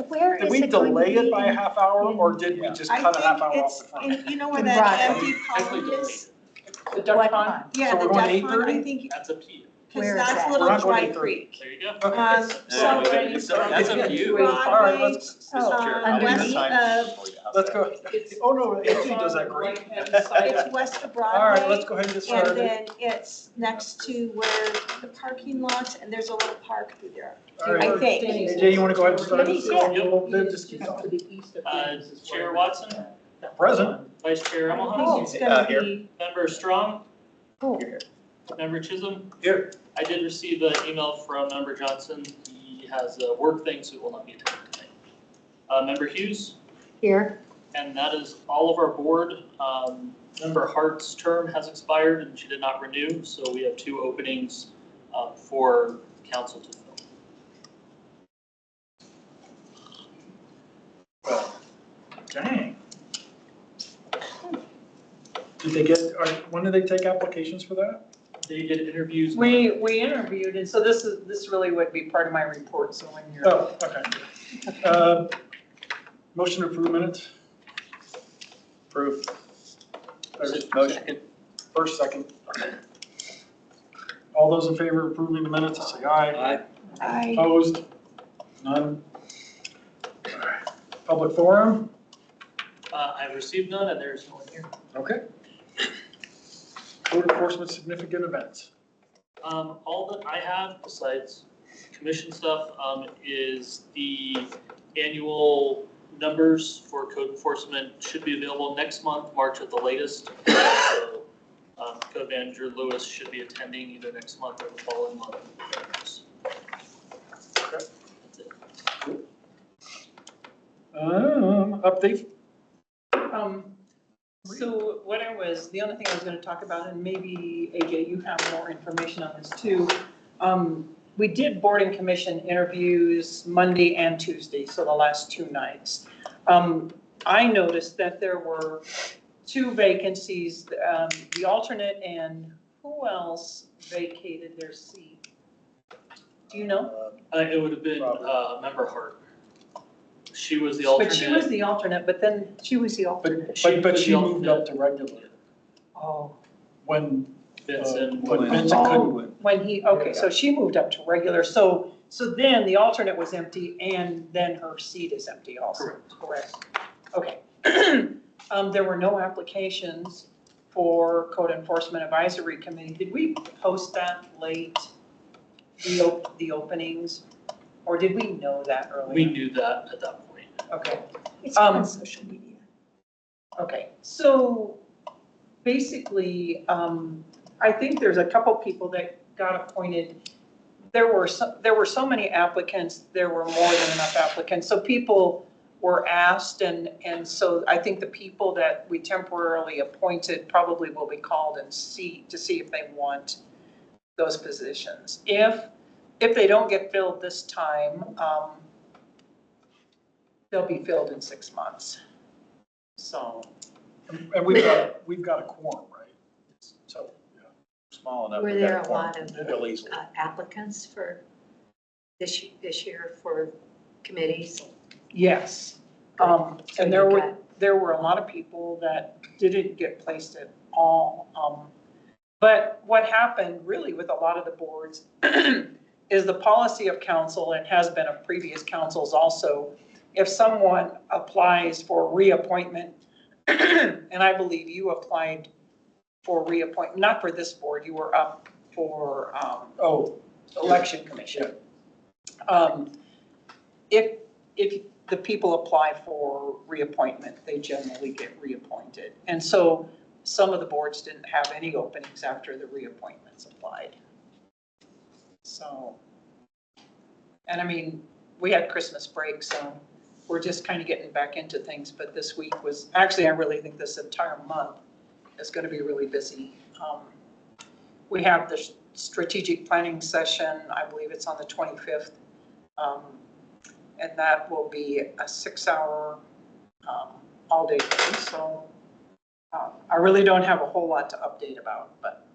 Where Did is we it going to delay it be by a half hour, or did we just cut a half hour off the front? You know where In that Broadway. empty pond is? The duck What pond? time? Yeah, So the we're going duck to pond, I 8:30? think, That's up to you. because Where is that's that? Little We're not going Dry to 8:30. Creek. There you go. Okay. So That's up to you. Broadway, All right, let's west of, let's go. Oh, no, AJ does that great. it's west of Broadway. All right, let's go ahead and get And started. then it's next to where the parking lot, and there's a little park through there. All right. I think. AJ, you want to go ahead and start? Denny's, yeah. We'll just keep talking. Chair Watson, Present. Vice Chair I think Emmelhaus, it's gonna be, Member Strong, Oh, Member Chisholm. Here. I did receive an email from Member Johnson. He has a work thing, so he will not be attending tonight. Member Hughes, here. and that is all of our board. Member Hart's term has expired and she did not renew, so we have 2 openings for council to fill. Dang. Did they get, when did they take applications for that? They did interviews. We interviewed, and so this really would be part of my report, so when you're. Oh, okay. Motion to approve minutes? Approve. Motion. First, second. Okay. All those in favor of approving the minutes, say aye. I, Opposed? None. All right. Public forum? I've received none and there's no one here. Okay. Code enforcement significant events. All that I have besides commission stuff, is the annual numbers for code enforcement should be available next month, March at the latest. So, Code Manager Lewis should be attending either next month or the following month. Okay. That's it. Update? So the only thing I was gonna talk about, and maybe AJ, you have more information on this too. We did board and commission interviews Monday and Tuesday, so the last 2 nights. I noticed that there were 2 vacancies, the alternate and who else vacated their seat? Do you know? It would have been, Member Hart. She was the alternate. But she was the alternate, but then, She was the alternate. But she moved up to regular oh, when Vincent. Vincent couldn't win. when he, okay, so she moved up to regular, so then the alternate was empty and then her seat is empty also, correct? Okay. There were no applications for Code Enforcement Advisory Committee. Did we post that late, the openings? Or did we know that earlier? We knew that at that point. Okay, It's on social media. okay, so basically, I think there's a couple people that got appointed. There were so many applicants, there were more than enough applicants, so people were asked, and so I think the people that we temporarily appointed probably will be called and see if they want those positions. If they don't get filled this time, they'll be filled in 6 months. So. And we've got a quorum, right? So, yeah. Small enough. Were we there got a lot quorum. of At least. applicants for this year for committees? Yes, So and you there were a lot of people that didn't get placed at all. But what happened really with a lot of the boards is the policy of council, and has been of previous councils also, if someone applies for reappointment, and I believe you applied for reappointment, not for this board, you were up for election commission. If the people apply for reappointment, they generally get reappointed. And so some of the boards didn't have any openings after the reappointments applied. So, and I mean, we had Christmas break, so we're just kind of getting back into things, but this week was, actually, I really think this entire month is going to be really busy. We have the strategic planning session, I believe it's on the 25th. And that will be a 6-hour all-day thing. So I really don't have a whole lot to update about, but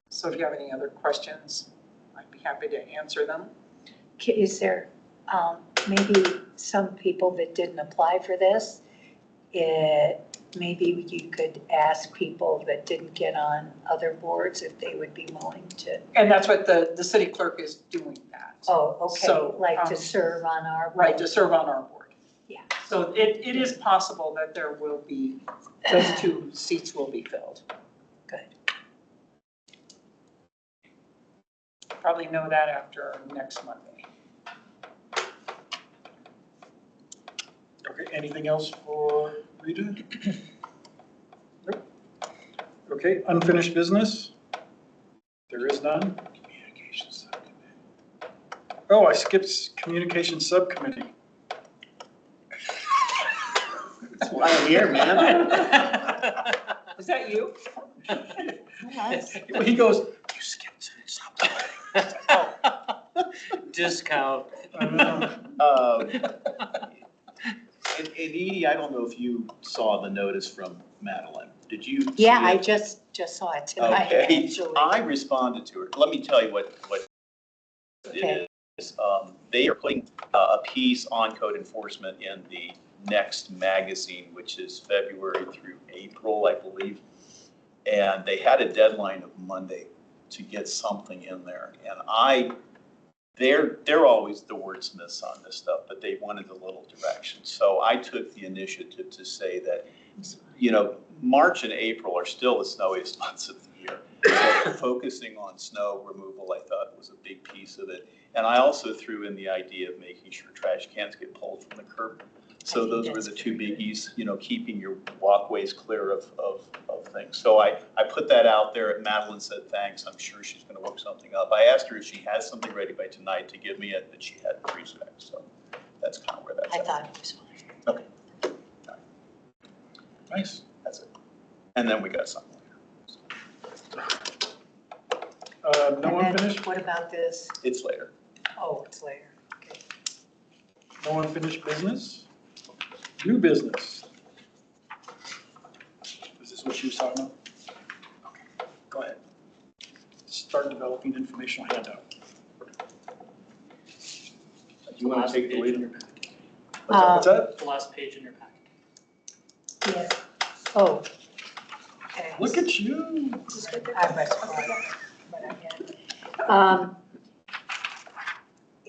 so if you have any other questions, I'd be happy to answer them. Is there, maybe some people that didn't apply for this, maybe you could ask people that didn't get on other boards if they would be willing to, And that's what the city clerk is doing that. oh, okay, So, like to serve on our. Right, to serve on our board. Yeah. So it is possible that there will be, those 2 seats will be filled. Good. Probably know that after next Monday. Okay, anything else for Rita? Nope. Okay, unfinished business? There is none. Communications subcommittee. Oh, I skipped communication subcommittee. That's why I'm here, man. Is that you? He goes, you skipped subcommittee. Discount. I know. And Edie, I don't know if you saw the notice from Madeline. Did you? see Yeah, I it? just saw it tonight, Okay, actually. I responded to her. Let me tell you what Okay. it is. They are putting a piece on code enforcement in the next magazine, which is February through April, I believe. And they had a deadline of Monday to get something in there. And they're always the wordsmiths on this stuff, but they wanted a little direction. So I took the initiative to say that, you know, March and April are still the snowiest months of the year. So focusing on snow removal, I thought was a big piece of it. And I also threw in the idea of making sure trash cans get pulled from the curb. So think those were that's the 2 very good. biggies, you know, keeping your walkways clear of things. So I put that out there. Madeline said, thanks. I'm sure she's going to work something up. I asked her if she has something ready by tonight to give me it, but she had 3 specs. So that's kind of where that's I at. thought it was fine. Okay. Nice. That's it. And then we got something later. No And then unfinished? what about this? It's later. Oh, it's later, okay. No unfinished business? New business? Is this what she was talking about? Okay, go ahead. Start developing informational handout. Do you want to take the lead? What's that? The last page in your packet. Yes. Oh. Okay. Look at you. I was quiet, but I had.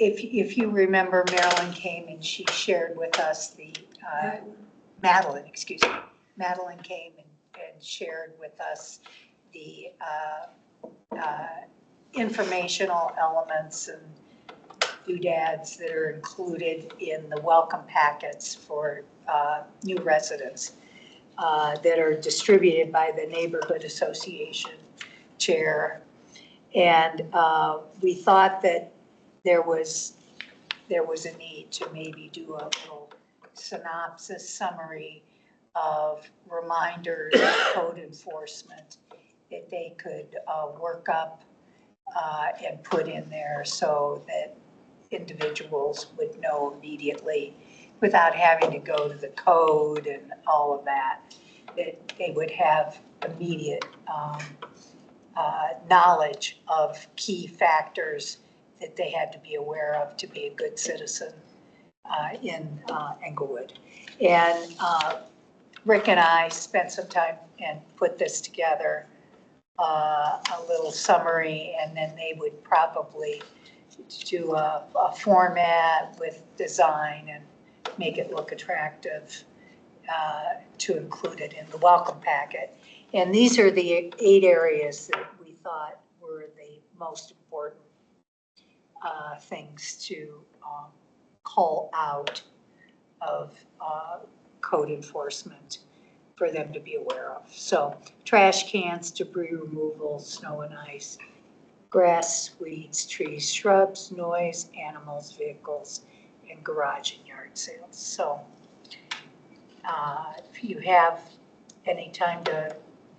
If you remember, Marilyn came and she shared with us Madeline, excuse me. Madeline came and shared with us the informational elements and doodads that are included in the welcome packets for new residents that are distributed by the neighborhood association chair. And we thought that there was a need to maybe do a little synopsis summary of reminders of code enforcement that they could work up and put in there so that individuals would know immediately without having to go to the code and all of that, that they would have immediate knowledge of key factors that they had to be aware of to be a good citizen in Englewood. And Rick and I spent some time and put this together, a little summary, and then they would probably do a format with design and make it look attractive to include it in the welcome packet. And these are the 8 areas that we thought were the most important things to call out of code enforcement for them to be aware of. So trash cans, debris removal, snow and ice, grass, weeds, trees, shrubs, noise, animals, vehicles, and garage and yard sales. So if you have any time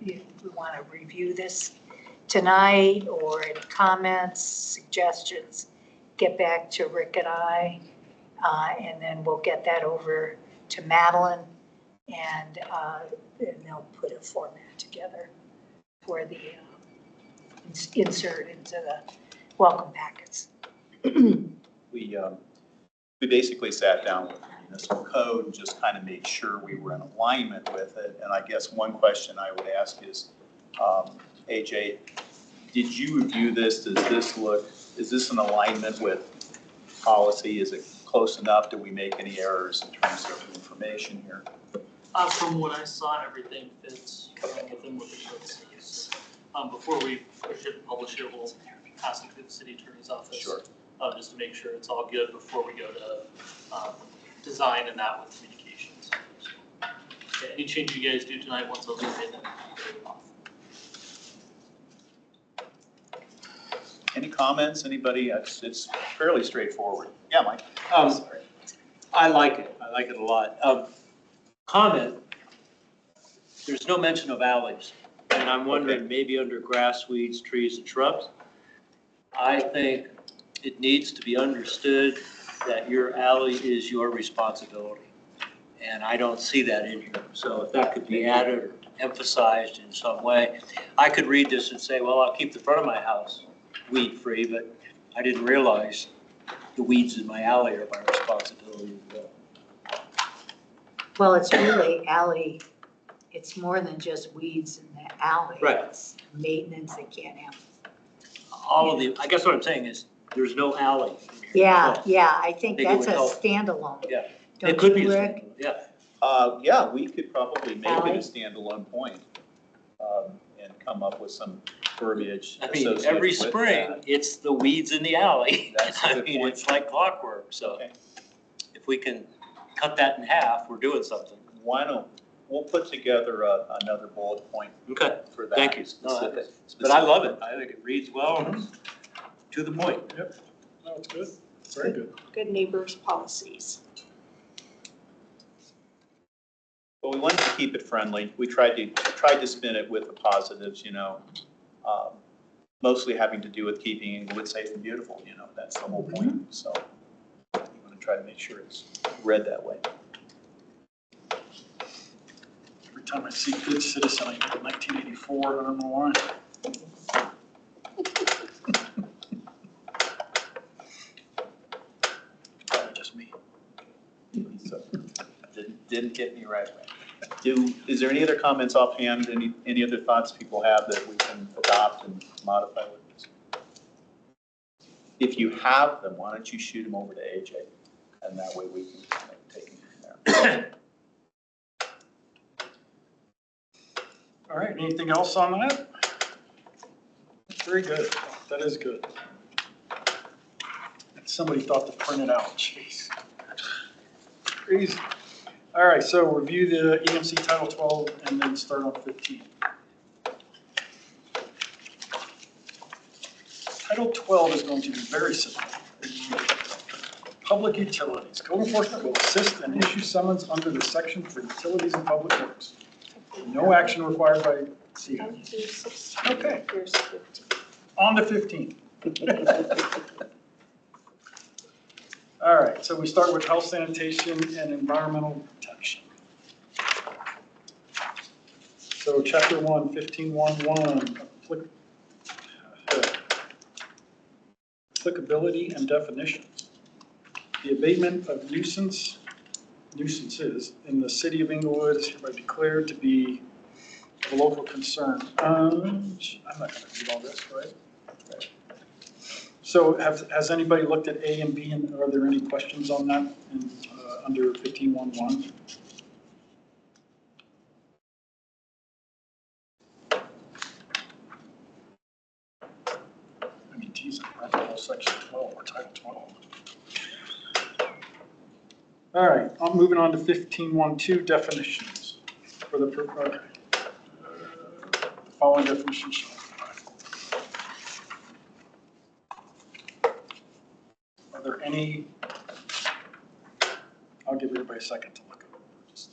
if you want to review this tonight or any comments, suggestions, get back to Rick and I, and then we'll get that over to Madeline, and they'll put a format together for the insert into the welcome packets. We we basically sat down with the municipal code and just kind of made sure we were in alignment with it. And I guess one question I would ask is, AJ, did you review this? Does this look, is this in alignment with policy? Is it close enough? Do we make any errors in terms of information here? From what I saw, everything fits within what the code says. Before we push it and publish it, we'll pass it through the city attorney's office. Sure. Just to make sure it's all good before we go to design and that with communications. Yeah, any change you guys do tonight, once those are made, then off. Any comments? Anybody? It's fairly straightforward. Yeah, Mike? Sorry. I like it. I like it a lot. Comment, there's no mention of alleys. And I'm wondering, maybe under grass, weeds, trees, and shrubs. I think it needs to be understood that your alley is your responsibility. And I don't see that in here. So if that could be added or emphasized in some way. I could read this and say, well, I'll keep the front of my house weed-free, but I didn't realize the weeds in my alley are my responsibility as well. Well, it's really alley, it's more than just weeds in the alley. Right. It's maintenance that can't happen. All of the, I guess what I'm saying is, there's no alley in here. Yeah, So yeah, I think Maybe it that's would a help. standalone. Yeah. Don't It could be you, a Rick? standalone, yeah. Yeah, we could probably make it Ally? a standalone point and come up with some verbiage I mean, associated every with spring, that. it's the weeds in the alley. That's a I good mean, point. it's like clockwork, so Okay. if we can cut that in half, we're doing something. Why don't, we'll put together another bullet point Okay, for that. thank you. No, specific- but I love it. I think it reads well and it's to the point. Yep. No, it's good. Very good. Good neighbors policies. But we wanted to keep it friendly. We tried to spin it with the positives, you know, mostly having to do with keeping Inglewood safe and beautiful, you know, that's the whole point. So we want to try to make sure it's read that way. Every time I see good citizen, I think of 1984, I don't know why. Probably just me. So didn't get me right away. Is there any other comments offhand, any other thoughts people have that we can adopt and modify with this? If you have them, why don't you shoot them over to AJ? And that way we can take them from there. All right, anything else on that? Very good. That is good. Somebody thought to print it out, jeez. Crazy. All right, so review the EMC Title 12 and then start on 15. Title 12 is going to be very simple. Public utilities. Code enforcement will assist and issue summons under the section for utilities and public works. No action required by CEAC. Here's 16. Okay. Here's 15. On to 15. All right, so we start with health, sanitation, and environmental protection. So chapter 1, 15.1.1, applicability and definitions. The abatement of nuisances in the city of Inglewood is hereby declared to be of local concern. I'm not going to read all this, right? So has anybody looked at A and B, and are there any questions on that in, under 15.1.1? I mean, geez, I read the whole section 12 or title 12. All right, I'm moving on to 15.1.2 definitions for the, okay. The following definitions shall apply. Are there any, I'll give everybody a second to look at it. Just-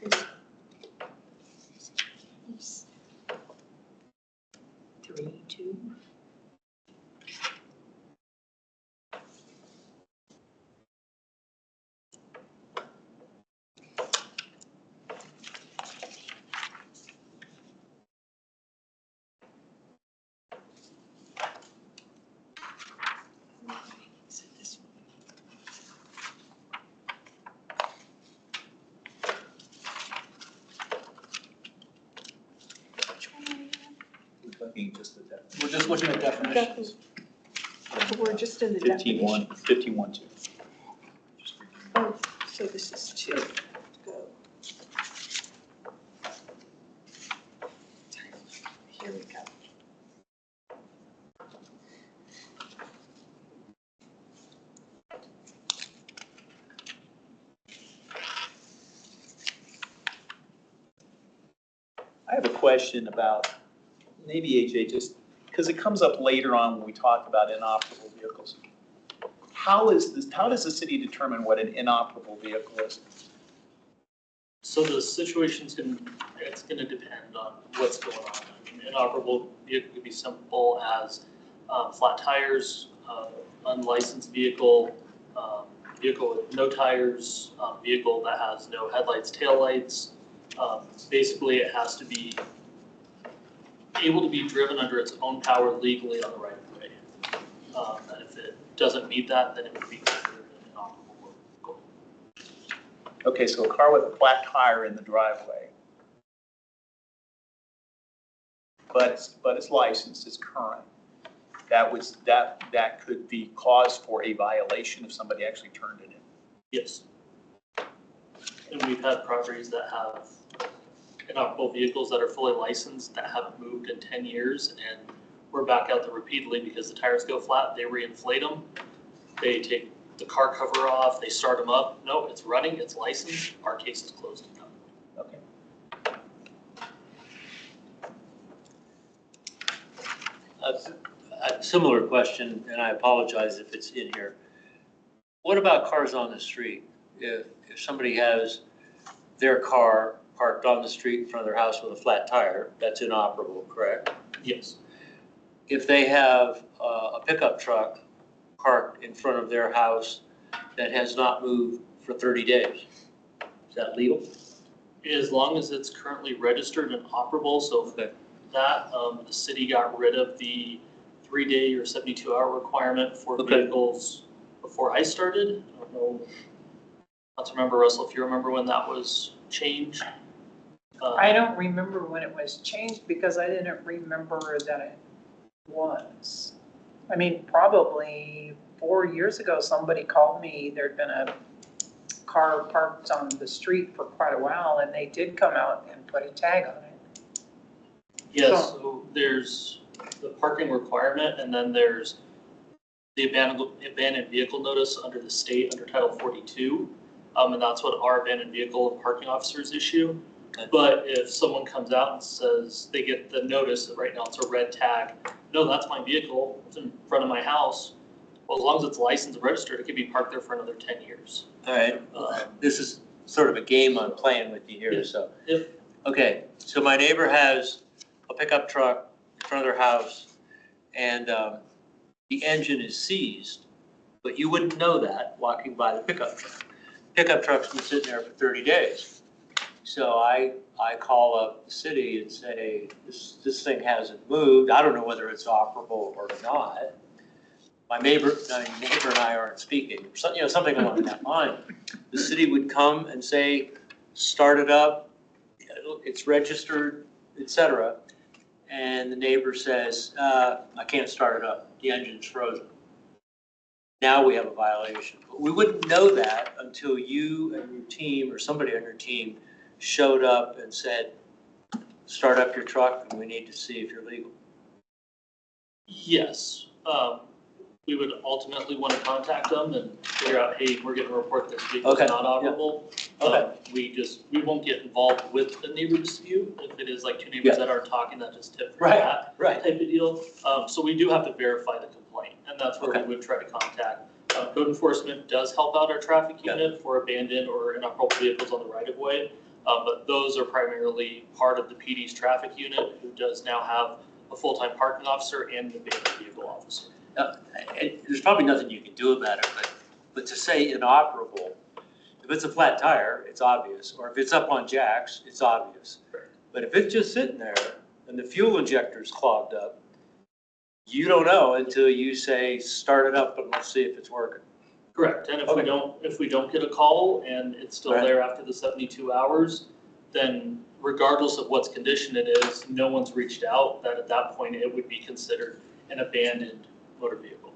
Here's 3, 2. We're just looking at definitions. We're just in the 15.1, definition. 15.1.2. Oh, so this is 2. Go. Here we go. I have a question about, maybe AJ, just, because it comes up later on when we talk about inoperable vehicles. How does the city determine what an inoperable vehicle is? So the situation's it's gonna depend on what's going on. I mean, inoperable vehicle could be simple as flat tires, unlicensed vehicle, vehicle with no tires, vehicle that has no headlights, taillights. Basically, it has to be able to be driven under its own power legally on the right of way. And if it doesn't meet that, then it would be considered an inoperable vehicle. Okay, so a car with a flat tire in the driveway, but it's licensed, it's current. That could be cause for a violation if somebody actually turned it in. Yes. And we've had properties that have inoperable vehicles that are fully licensed that haven't moved in 10 years, and we're back out there repeatedly because the tires go flat, they reinflate them, they take the car cover off, they start them up. No, it's running, it's licensed, our case is closed and done. Okay. A similar question, and I apologize if it's in here. What about cars on the street? If somebody has their car parked on the street in front of their house with a flat tire, that's inoperable, correct? Yes. If they have a pickup truck parked in front of their house that has not moved for 30 days, is that legal? As long as it's currently registered and operable, so if Okay. that, the city got rid of the 3-day or 72-hour requirement for Okay. vehicles before I started. I don't know, let's remember, Russell, if you remember when that was changed. I don't remember when it was changed because I didn't remember that it was. I mean, probably 4 years ago, somebody called me, there'd been a car parked on the street for quite a while and they did come out and put a tag on it. Yes, so there's the parking requirement, and then there's the abandoned vehicle notice under the state, under Title 42. And that's what our abandoned vehicle and parking officers issue. Okay. But if someone comes out and says, they get the notice that right now it's a red tag, no, that's my vehicle, it's in front of my house. Well, as long as it's licensed and registered, it can be parked there for another 10 years. All right, this is sort of a game I'm playing with you here, Yeah. so. If, Okay, so my neighbor has a pickup truck in front of their house, and the engine is seized, but you wouldn't know that walking by the pickup truck. Pickup truck's been sitting there for 30 days. So I call up the city and say, this thing hasn't moved. I don't know whether it's operable or not. My neighbor and I aren't speaking, something along that line. The city would come and say, start it up, it's registered, et cetera. And the neighbor says, I can't start it up, the engine's frozen. Now we have a violation. But we wouldn't know that until you and your team or somebody on your team showed up and said, start up your truck and we need to see if you're legal. yes, we would ultimately want to contact them and figure out, hey, we're getting a report that this vehicle's Okay, not operable. Okay. We won't get involved with the neighbor dispute if it is like two neighbors Yeah. that aren't talking that just tip for Right, that right. type of deal. So we do have to verify the complaint, and that's where Okay. we would try to contact. Code enforcement does help out our traffic Yeah. unit for abandoned or inoperable vehicles on the right of way. But those are primarily part of the PD's traffic unit, who does now have a full-time parking officer and an abandoned vehicle officer. There's probably nothing you can do about it, but to say inoperable, if it's a flat tire, it's obvious, or if it's up on jacks, it's obvious. But if it's just sitting there and the fuel injector's clogged up, you don't know until you say, start it up and let's see if it's working. Correct, and Okay. if we don't get a call and it's still Right. there after the 72 hours, then regardless of what's condition it is, no one's reached out, that at that point it would be considered an abandoned motor vehicle.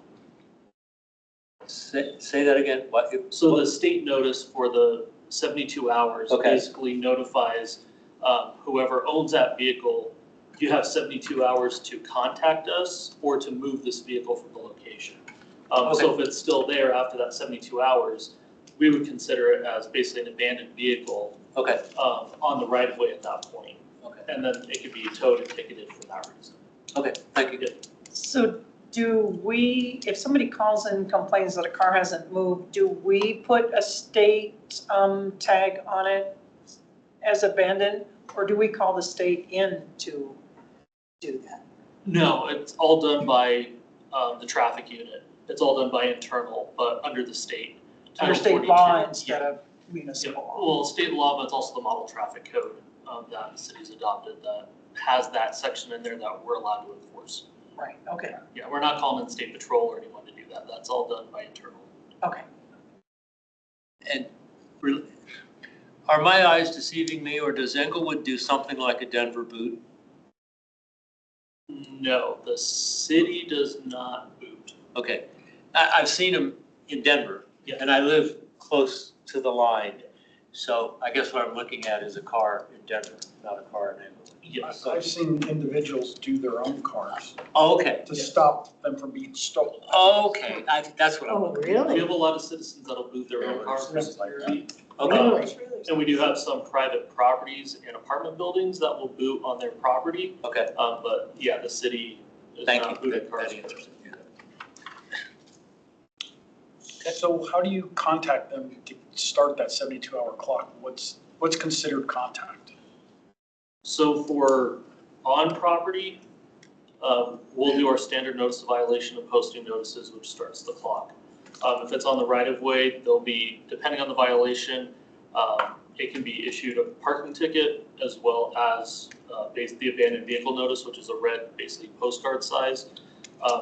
Say that again, what? So the state notice for the 72 hours Okay. basically notifies whoever owns that vehicle, you have 72 hours to contact us or to move this vehicle from the location. So if it's still there after that 72 hours, we would consider it as basically an abandoned vehicle Okay, on the right of way at that point. okay, And then it could be towed and ticketed for that reason. okay, thank you. So do we, if somebody calls and complains that a car hasn't moved, do we put a state tag on it as abandoned? Or do we call the state in to do that? No, it's all done by the traffic unit. It's all done by internal, but under the state. Under Title state 42. law instead Yeah. of Yeah, municipal law? well, state law, but it's also the model traffic code that the city's adopted that has that section in there that we're allowed to enforce. Right, okay, Yeah, we're not calling in state patrol or anyone to do that. That's all done by internal. okay. And really, are my eyes deceiving me, or does Englewood do something like a Denver boot? No, the city does not boot. Okay, I've seen them in Denver, Yeah. and I live close to the line. So I guess what I'm looking at is a car in Denver, not a car in Englewood. Yes. I've seen individuals do their own cars Oh, okay, to stop them from being stolen. okay, that's what I'm Oh, looking We really? have a lot of citizens that'll move their own cars for security. at. Okay, Really? And we do have some private properties and apartment buildings that will boot on their property. okay, But yeah, the city is thank not you, booting that cars. answers it. So how do you contact them to start that 72-hour clock? What's considered contact? So for on property, we'll do our standard notice of violation and posting notices, which starts the clock. If it's on the right of way, there'll be, depending on the violation, it can be issued a parking ticket as well as the abandoned vehicle notice, which is a red, basically postcard size,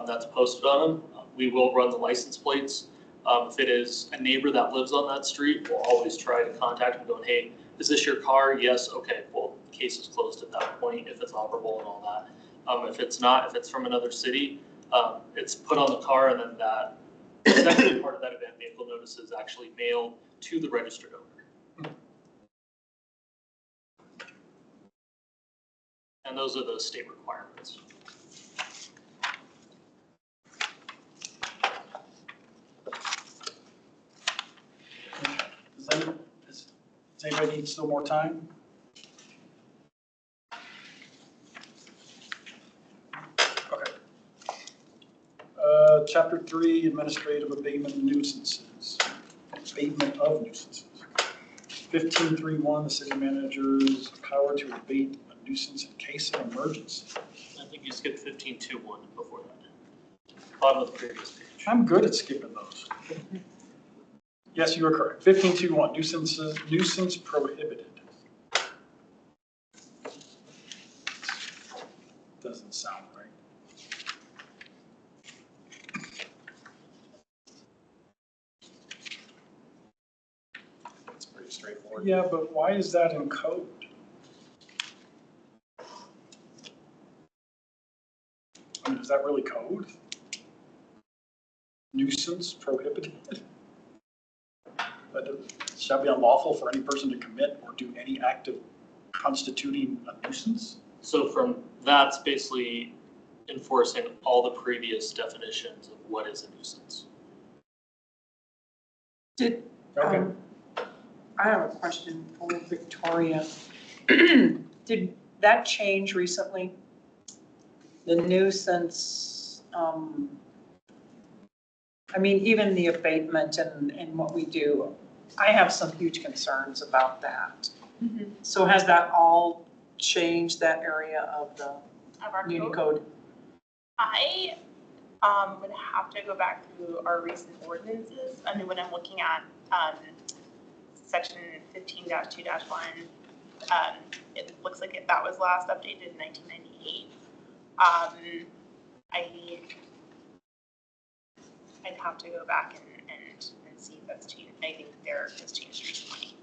that's posted on them. We will run the license plates. If it is a neighbor that lives on that street, we'll always try to contact them going, hey, is this your car? Yes, okay, well, the case is closed at that point if it's operable and all that. If it's not, if it's from another city, it's put on the car and then that second part of that abandoned vehicle notice is actually mailed to the registered owner. And those are the state requirements. Does anybody need still more time? Okay. Chapter 3, administrative abatement of nuisances. Abatement of nuisances. 15.3.1, the city manager's power to abate a nuisance in case of emergency. I think you skipped 15.2.1 before that. Bottom of the previous page. I'm good at skipping those. Yes, you are correct. 15.2.1, nuisance prohibited. Doesn't sound right. It's pretty straightforward. Yeah, but why is that in code? I mean, is that really code? Nuisance prohibited? But it shall be unlawful for any person to commit or do any act of constituting a nuisance? So from that's basically enforcing all the previous definitions of what is a nuisance. Did, Okay. I have a question for Victoria. Did that change recently? The nuisance, I mean, even the abatement and what we do, I have some huge concerns about that. So has that all changed, that area of the Of our Muni code. code? I would have to go back through our recent ordinances. I mean, when I'm looking at section 15-2-1, it looks like that was last updated in 1998. I'd have to go back and see if that's changed. I think there has changed recently.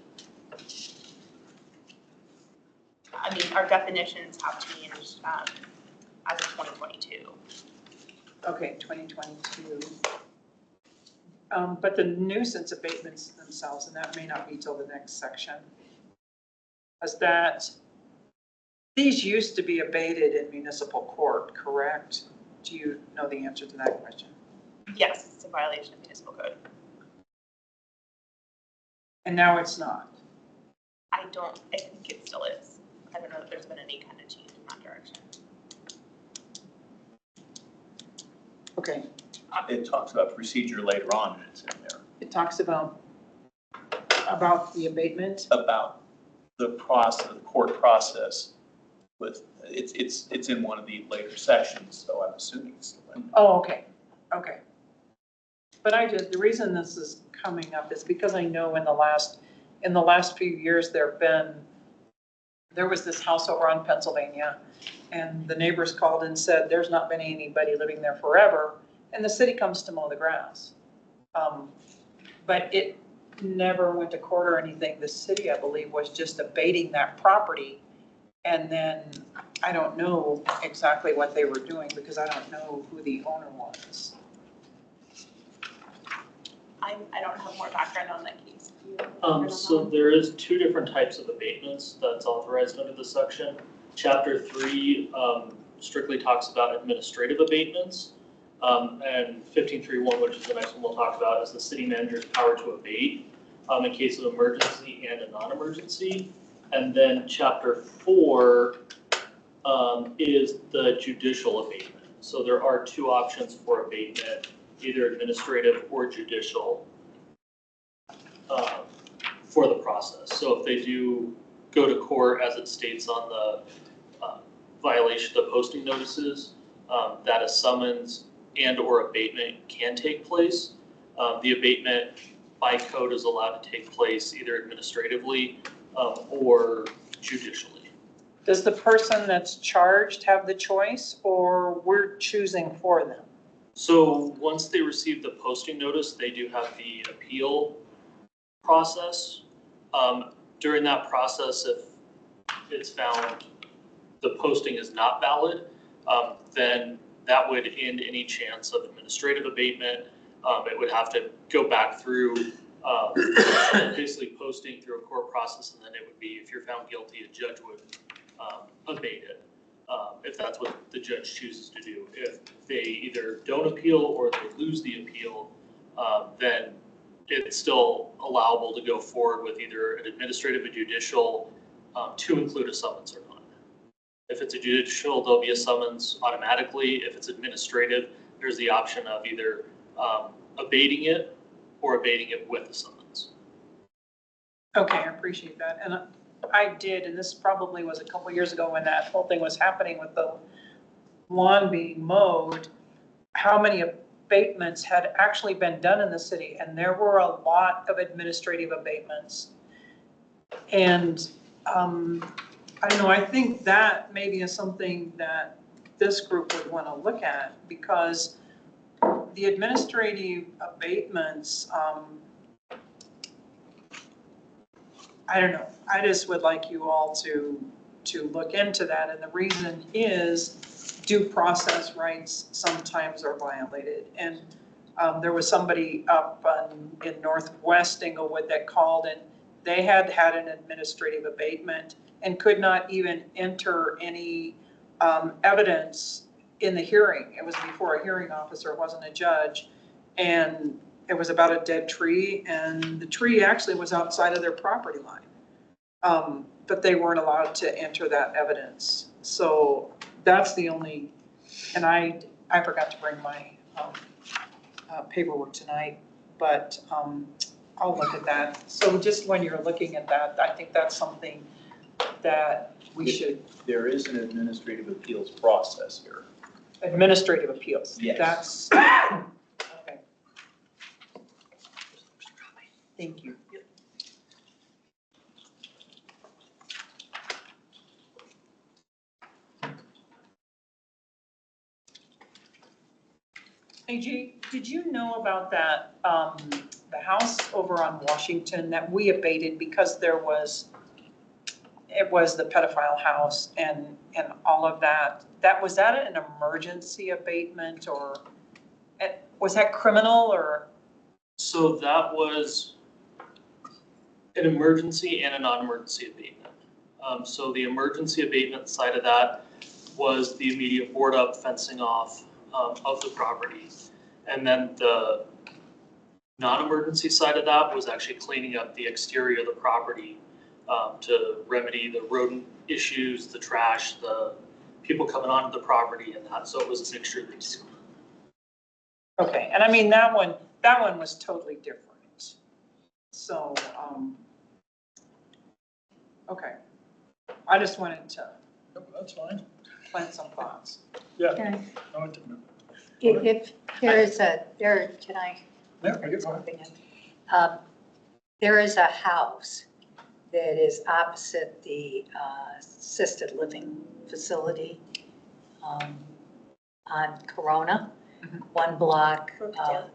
I mean, our definitions have changed as of 2022. Okay, 2022. But the nuisance abatements themselves, and that may not be till the next section. These used to be abated in municipal court, correct? Do you know the answer to that question? Yes, it's a violation of municipal code. And now it's not. I think it still is. I don't know if there's been any kind of change in that direction. Okay, It talks about procedure later on, and it's in there, it talks about the abatement. about the process, the court process with, it's in one of the later sections, so I'm assuming it's still in. Oh, okay. But the reason this is coming up is because I know in the last few years, there was this house over on Pennsylvania, and the neighbors called and said, there's not been anybody living there forever, and the city comes to mow the grass. But it never went to court or anything. The city, I believe, was just abating that property. And then I don't know exactly what they were doing because I don't know who the owner was. I don't have more background on that case. Do you have background on So that? there is two different types of abatements that's authorized under this section. Chapter 3 strictly talks about administrative abatements. And 15.3.1, which is the next one we'll talk about, is the city manager's power to abate in case of emergency and a non-emergency. And then chapter 4 is the judicial abatement. So there are two options for abatement, either administrative or judicial for the process. So if they do go to court, as it states on the violation of posting notices, that a summons and or abatement can take place. The abatement by code is allowed to take place either administratively or judicially. Does the person that's charged have the choice or we're choosing for them? So once they receive the posting notice, they do have the appeal process. During that process, if it's found the posting is not valid, then that would end any chance of administrative abatement. It would have to go back through basically posting through a court process, and then it would be, if you're found guilty, a judge would abate it, if that's what the judge chooses to do. If they either don't appeal or they lose the appeal, then it's still allowable to go forward with either an administrative or judicial to include a summons or not. If it's a judicial, there'll be a summons automatically. If it's administrative, there's the option of either abating it or abating it with a summons. Okay, I appreciate that. And I did, and this probably was a couple years ago when that whole thing was happening with the lawn being mowed, how many abatements had actually been done in the city, and there were a lot of administrative abatements. And I don't know, I think that maybe is something that this group would want to look at, because the administrative abatements, I don't know, I just would like you all to look into that. And the reason is due process rights sometimes are violated. And there was somebody up in Northwest Inglewood that called, and they had an administrative abatement and could not even enter any evidence in the hearing. It was before a hearing officer, it wasn't a judge. And it was about a dead tree, and the tree actually was outside of their property line. But they weren't allowed to enter that evidence. So that's the only, and I forgot to bring my paperwork tonight, but I'll look at that. So just when you're looking at that, I think that's something that we should. There is an administrative appeals process here. Administrative appeals. Yes. That's, okay. Thank you. AJ, did you know about that, the house over on Washington that we abated because there was it was the pedophile house and all of that. Was that an emergency abatement or, was that criminal or? So that was an emergency and a non-emergency abatement. So the emergency abatement side of that was the immediate board up, fencing off of the property. And then the non-emergency side of that was actually cleaning up the exterior of the property to remedy the rodent issues, the trash, the people coming onto the property and that. So it was a mixture of these. Okay, and I mean, that one was totally different. So, okay. I just wanted to Nope, that's fine. plant some thoughts. Yeah. Okay. No, it didn't. If there is can I? Yeah, I get fine. There is a house that is opposite the assisted living facility on Corona, one block. Brookdale.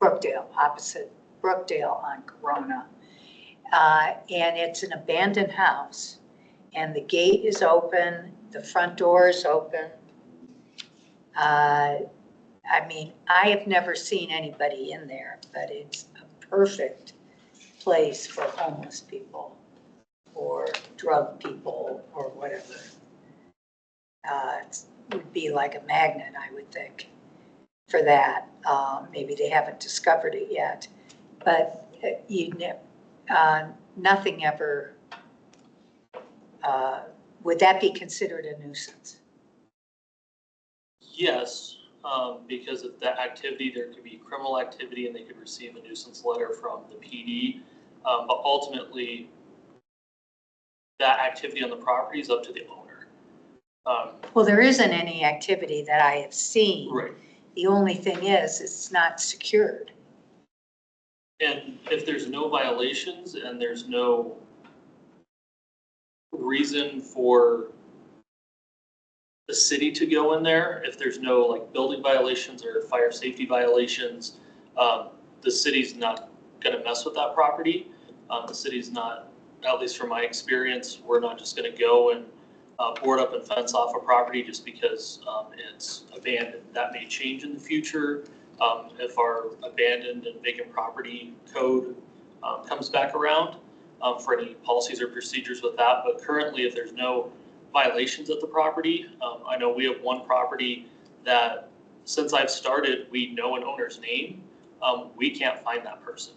Brookdale, opposite Brookdale on Corona. And it's an abandoned house, and the gate is open, the front door is open. I mean, I have never seen anybody in there, but it's a perfect place for homeless people or drug people or whatever. It would be like a magnet, I would think, for that. Maybe they haven't discovered it yet, but nothing ever, would that be considered a nuisance? Yes, because of that activity, there could be criminal activity and they could receive a nuisance letter from the PD. But ultimately, that activity on the property is up to the owner. Well, there isn't any activity that I have seen. Right. The only thing is, it's not secured. And if there's no violations and there's no reason for the city to go in there, if there's no like building violations or fire safety violations, the city's not gonna mess with that property. The city's not, at least from my experience, we're not just gonna go and board up and fence off a property just because it's abandoned. That may change in the future if our abandoned and vacant property code comes back around for any policies or procedures with that. But currently, if there's no violations at the property, I know we have one property that since I've started, we know an owner's name. We can't find that person.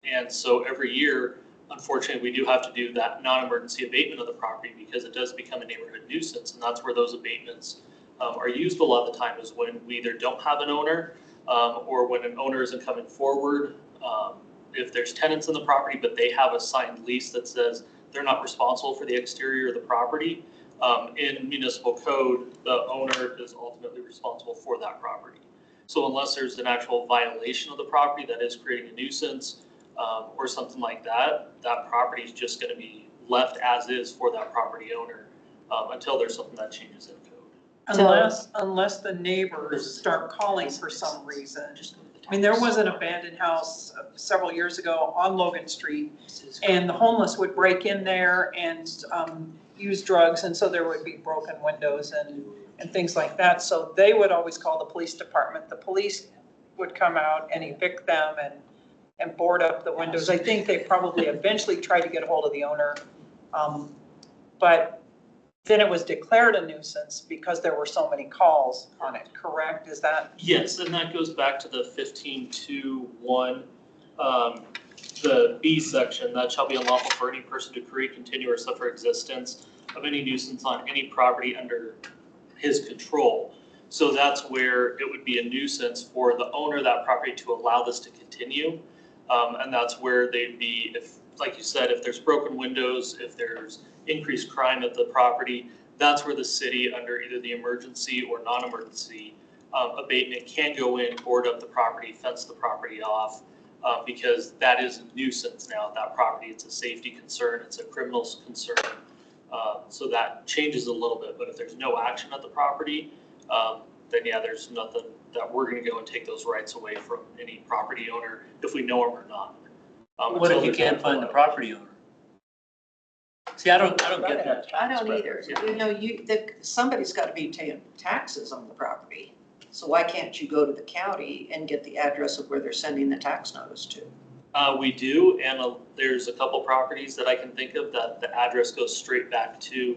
And so every year, unfortunately, we do have to do that non-emergency abatement of the property because it does become a neighborhood nuisance. And that's where those abatements are used a lot of the time, is when we either don't have an owner or when an owner isn't coming forward. If there's tenants in the property, but they have a signed lease that says they're not responsible for the exterior of the property, in municipal code, the owner is ultimately responsible for that property. So unless there's an actual violation of the property that is creating a nuisance or something like that, that property is just going to be left as is for that property owner until there's something that changes in code. Unless the neighbors start calling for some reason. I mean, there was an abandoned house several years ago on Logan Street, and the homeless would break in there and use drugs, and so there would be broken windows and things like that. So they would always call the police department. The police would come out and evict them and board up the windows. I think they probably eventually tried to get a hold of the owner. But then it was declared a nuisance because there were so many calls on it, correct? Is that? Yes, and that goes back to the 15.2.1, the B section, that shall be unlawful for any person to create, continue, or suffer existence of any nuisance on any property under his control. So that's where it would be a nuisance for the owner of that property to allow this to continue. And that's where they'd be, if, like you said, if there's broken windows, if there's increased crime at the property, that's where the city, under either the emergency or non-emergency abatement, can go in, board up the property, fence the property off, because that is a nuisance now at that property. It's a safety concern, it's a criminal concern. So that changes a little bit, but if there's no action at the property, then yeah, there's nothing that we're gonna go and take those rights away from any property owner if we know them or not. What if you can't find the property owner? See, I don't get that. I don't either. You know, somebody's gotta be paying taxes on the property. So why can't you go to the county and get the address of where they're sending the tax notice to? We do, and there's a couple properties that I can think of that the address goes straight back to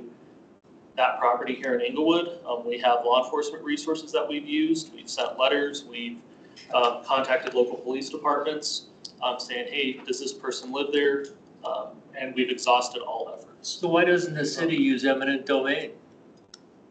that property here in Inglewood. We have law enforcement resources that we've used. We've sent letters. We've contacted local police departments saying, hey, does this person live there? And we've exhausted all efforts. So why doesn't the city use eminent domain?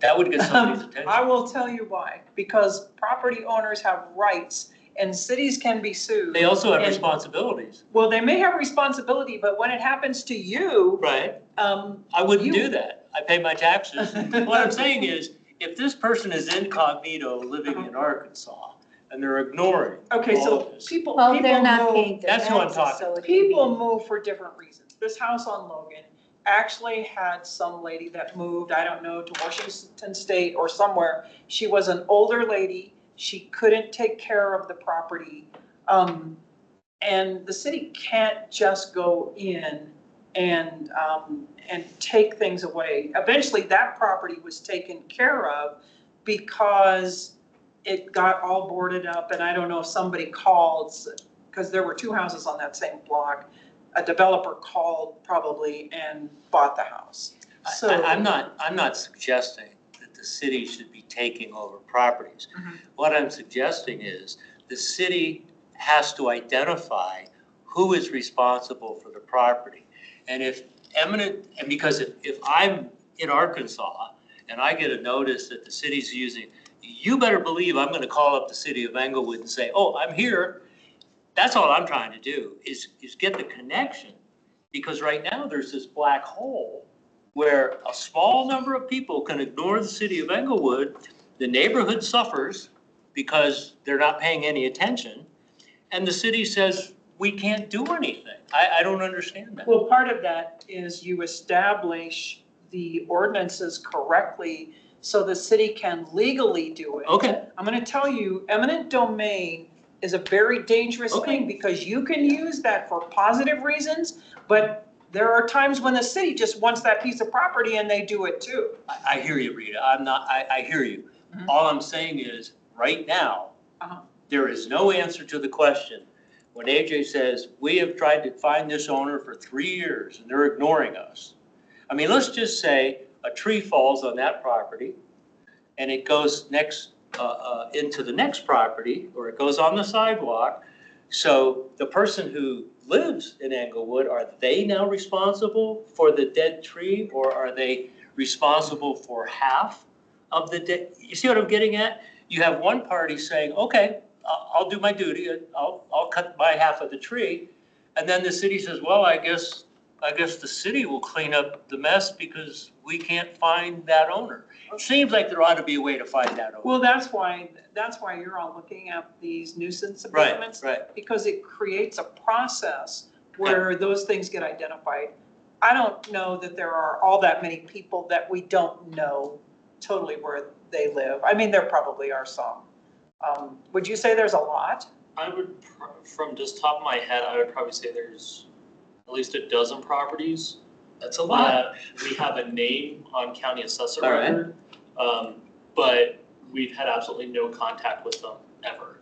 That would get somebody's attention. I will tell you why, because property owners have rights and cities can be sued. They also have And- responsibilities. Well, they may have responsibility, but when it happens to you, Right. I wouldn't you- do that. I pay my taxes. What I'm saying is, if this person is incognito living in Arkansas and they're ignoring okay, all so of this. people, Well, people they're not move, paying their That's who I'm taxes, talking. so it can people be- move for different reasons. This house on Logan actually had some lady that moved, I don't know, to Washington State or somewhere. She was an older lady. She couldn't take care of the property. And the city can't just go in and take things away. Eventually, that property was taken care of because it got all boarded up, and I don't know if somebody called, because there were two houses on that same block. A developer called probably and bought the house. So I'm not suggesting that the city should be taking over properties. Mhm. What I'm suggesting is the city has to identify who is responsible for the property. And because if I'm in Arkansas and I get a notice that the city's using, you better believe I'm gonna call up the city of Englewood and say, oh, I'm here. That's all I'm trying to do is get the connection. Because right now there's this black hole where a small number of people can ignore the city of Englewood. The neighborhood suffers because they're not paying any attention. And the city says, we can't do anything. I don't understand that. well, part of that is you establish the ordinances correctly so the city can legally do it. Okay, I'm gonna tell you, eminent domain is a very dangerous Okay. thing because you can use that for positive reasons, but there are times when the city just wants that piece of property and they do it too. I hear you, Rita. I hear you. Mhm. All I'm saying is, right now, Uh-huh. there is no answer to the question. When AJ says, we have tried to find this owner for 3 years and they're ignoring us. I mean, let's just say a tree falls on that property and it goes into the next property, or it goes on the sidewalk. So the person who lives in Englewood, are they now responsible for the dead tree, or are they responsible for half of the dead? You see what I'm getting at? You have one party saying, okay, I'll do my duty, I'll cut my half of the tree. And then the city says, well, I guess the city will clean up the mess because we can't find that owner. It seems like there ought to be a way to find that owner. Well, that's why you're all looking at these nuisance Right, abatements. right. Because it creates a process where those things get identified. I don't know that there are all that many people that we don't know totally where they live. I mean, there probably are some. Would you say there's a lot? I would, from just top of my head, I would probably say there's at least a dozen properties. That's a lot. We have a name on county assessor All right. record, but we've had absolutely no contact with them ever.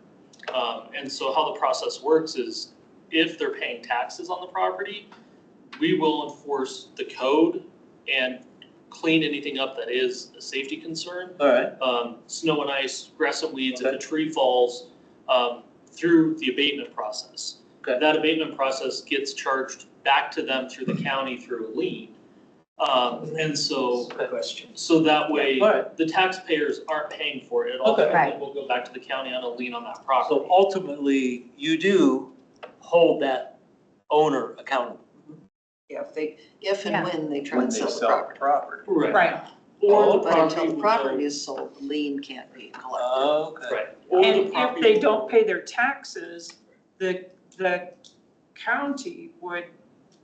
And so how the process works is if they're paying taxes on the property, we will enforce the code and clean anything up that is a safety concern. All right. Snow and ice, grass and weeds, if Okay. a tree falls, through the abatement process. Okay. That abatement process gets charged back to them through the county through a lien. And so that way, All right. the taxpayers aren't paying for it. It Okay. ultimately will go back to the county on a lien on that property. So ultimately, you do hold that owner accountable. Yeah, if and Yeah. when they try When and they sell the sell property. the property. Right. Or the But until the will property go- is sold, the lien can't be collected. Okay. Right. Or the And if property they will- don't pay their taxes, the county would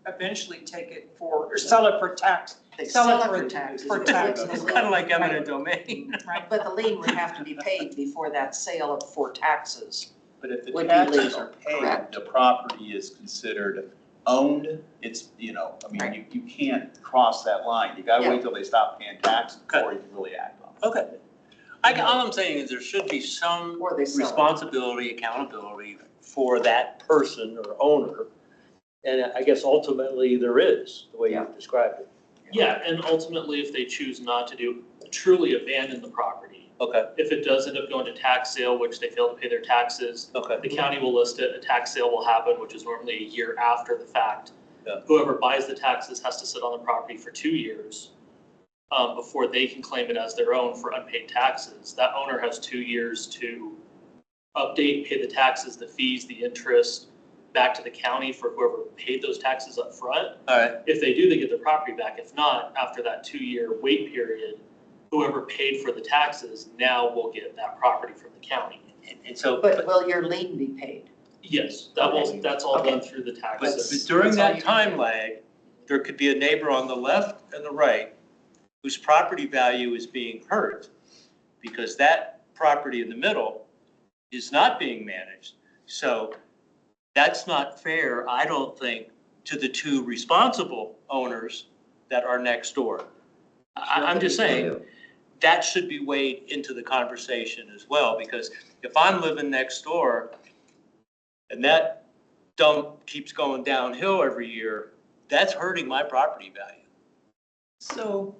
eventually take it or sell it for tax. They Sell it sell it for- for taxes. for It would taxes. be It's lien. kind of like eminent domain. Right. But the lien would have to be paid before that sale for taxes. But if the Would be taxes legal, are paid, correct? the property is considered owned, it's, I mean, you can't cross that line. You gotta wait till they stop paying tax before you can really act on it. Okay. All I'm saying is there should be some Or they sell it. responsibility, accountability for that person or owner. And I guess ultimately there is, the way you described it. Yeah, and ultimately, if they choose not to truly abandon the property, Okay, if it does end up going to tax sale, which they fail to pay their taxes, okay. the county will list it, a tax sale will happen, which is normally a year after the fact. Yeah. Whoever buys the taxes has to sit on the property for 2 years before they can claim it as their own for unpaid taxes. That owner has 2 years to update, pay the taxes, the fees, the interest back to the county for whoever paid those taxes up front. All right. If they do, they get their property back. If not, after that 2-year wait period, whoever paid for the taxes now will get that property from the county. And so, But will your lien be paid? Yes, that's all Okay. done through the but taxes. during That's all that you time lag, there could be a neighbor on the left and the right whose property value is being hurt because that property in the middle is not being managed. So that's not fair, I don't think, to the two responsible owners that are next door. I'm just saying, that should be weighed into the conversation as well, because if I'm living next door and that dump keeps going downhill every year, that's hurting my property value. So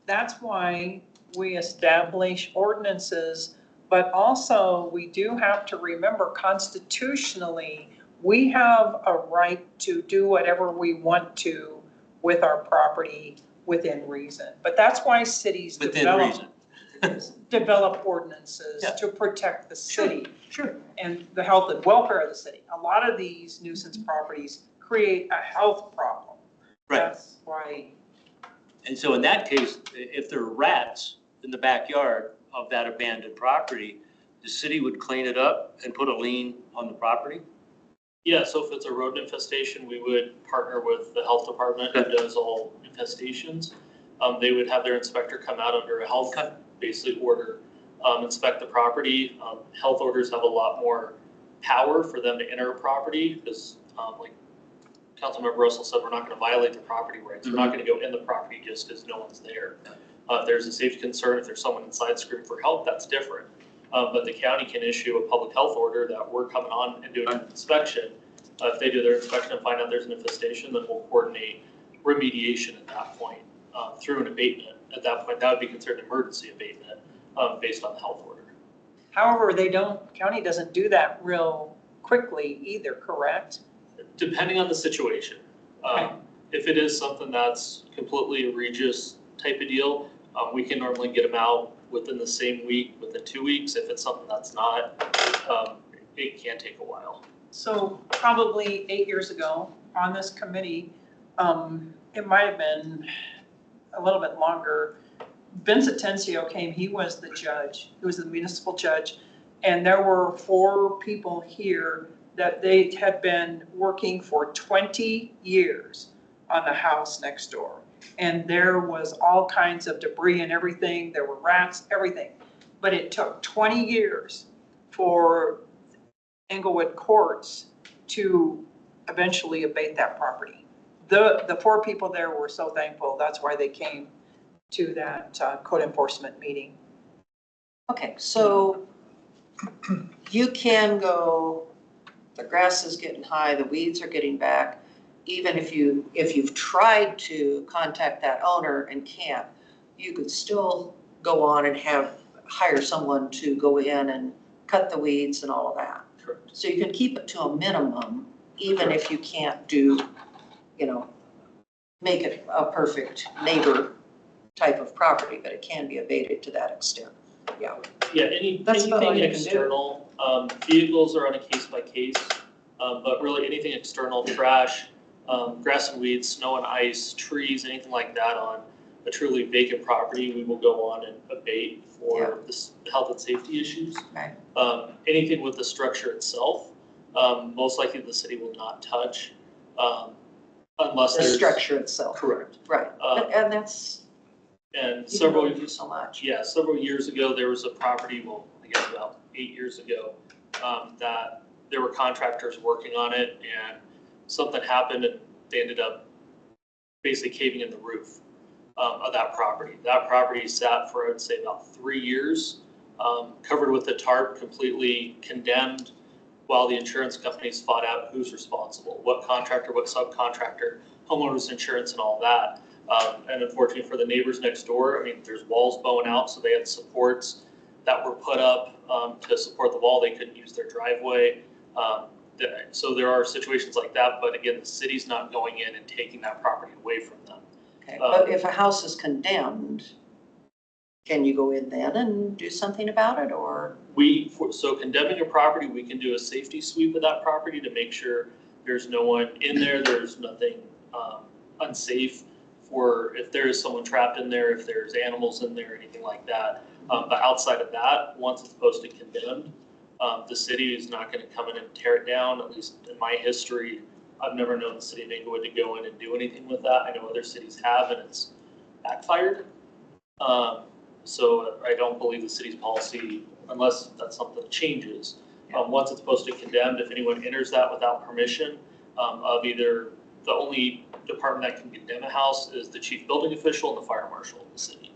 that's why we establish ordinances, but also we do have to remember constitutionally, we have a right to do whatever we want to with our property within reason. But that's why cities Within develop ordinances Yeah. to protect the city Sure. and the health and welfare of the city. A lot of these nuisance properties create a health problem. Right. That's why, And so in that case, if there are rats in the backyard of that abandoned property, the city would clean it up and put a lien on the property? Yeah, so if it's a rodent infestation, we would partner with the health department who does all infestations. They would have their inspector come out under a health basically order, inspect the property. Health orders have a lot more power for them to enter a property because like Councilmember Russell said, we're not going to violate the property rights. We're not going to go in the property just because no one's there. If there's a safety concern, if there's someone inside screaming for help, that's different. But the county can issue a public health order that we're coming on and doing an inspection. If they do their inspection and find out there's an infestation, then we'll coordinate remediation at that point through an abatement. At that point, that would be considered an emergency abatement based on the health order. however, county doesn't do that real quickly either, correct? Depending on the situation. Okay. If it is something that's completely egregious type of deal, we can normally get them out within the same week, within 2 weeks. If it's something that's not, it can take a while. So probably 8 years ago on this committee, it might have been a little bit longer. Vincent Tencio came, he was the judge, he was the municipal judge. And there were 4 people here that they had been working for 20 years on the house next door. And there was all kinds of debris and everything, there were rats, everything. But it took 20 years for Englewood courts to eventually abate that property. The 4 people there were so thankful, that's why they came to that code enforcement meeting. Okay, so you can go, the grass is getting high, the weeds are getting back. Even if you've tried to contact that owner and can't, you could still go on and hire someone to go in and cut the weeds and all of that. Correct. So you can keep it to a minimum, even if you can't do, make it a perfect neighbor type of property, but it can be abated to that extent. Yeah. Yeah, That's about all anything you can do. external, vehicles are on a case by case, but really anything external, trash, grass and weeds, snow and ice, trees, anything like that on a truly vacant property, we will go on and abate for the health and safety issues. Right. Anything with the structure itself, most likely the city will not touch, unless The there's. structure itself. Correct. Right, and that's, And you can several. only do so much. Yeah, several years ago, there was a property, well, I guess about 8 years ago, that there were contractors working on it, and something happened and they ended up basically caving in the roof of that property. That property sat for, I'd say, about 3 years, covered with a tarp, completely condemned, while the insurance companies fought out who's responsible, what contractor, what subcontractor, homeowners insurance and all that. And unfortunately for the neighbors next door, I mean, there's walls bowing out, so they had supports that were put up to support the wall. They couldn't use their driveway. So there are situations like that, but again, the city's not going in and taking that property away from them. Okay, but if a house is condemned, can you go in then and do something about it, or? So condemning a property, we can do a safety sweep of that property to make sure there's no one in there, there's nothing unsafe for if there is someone trapped in there, if there's animals in there, anything like that. But outside of that, once it's posted condemned, the city is not going to come in and tear it down. At least in my history, I've never known the city of Inglewood to go in and do anything with that. I know other cities have, and it's backfired. So I don't believe the city's policy, unless that's something that changes. Once it's posted condemned, if anyone enters that without permission of either, the only department that can condemn a house is the chief building official and the fire marshal of the city.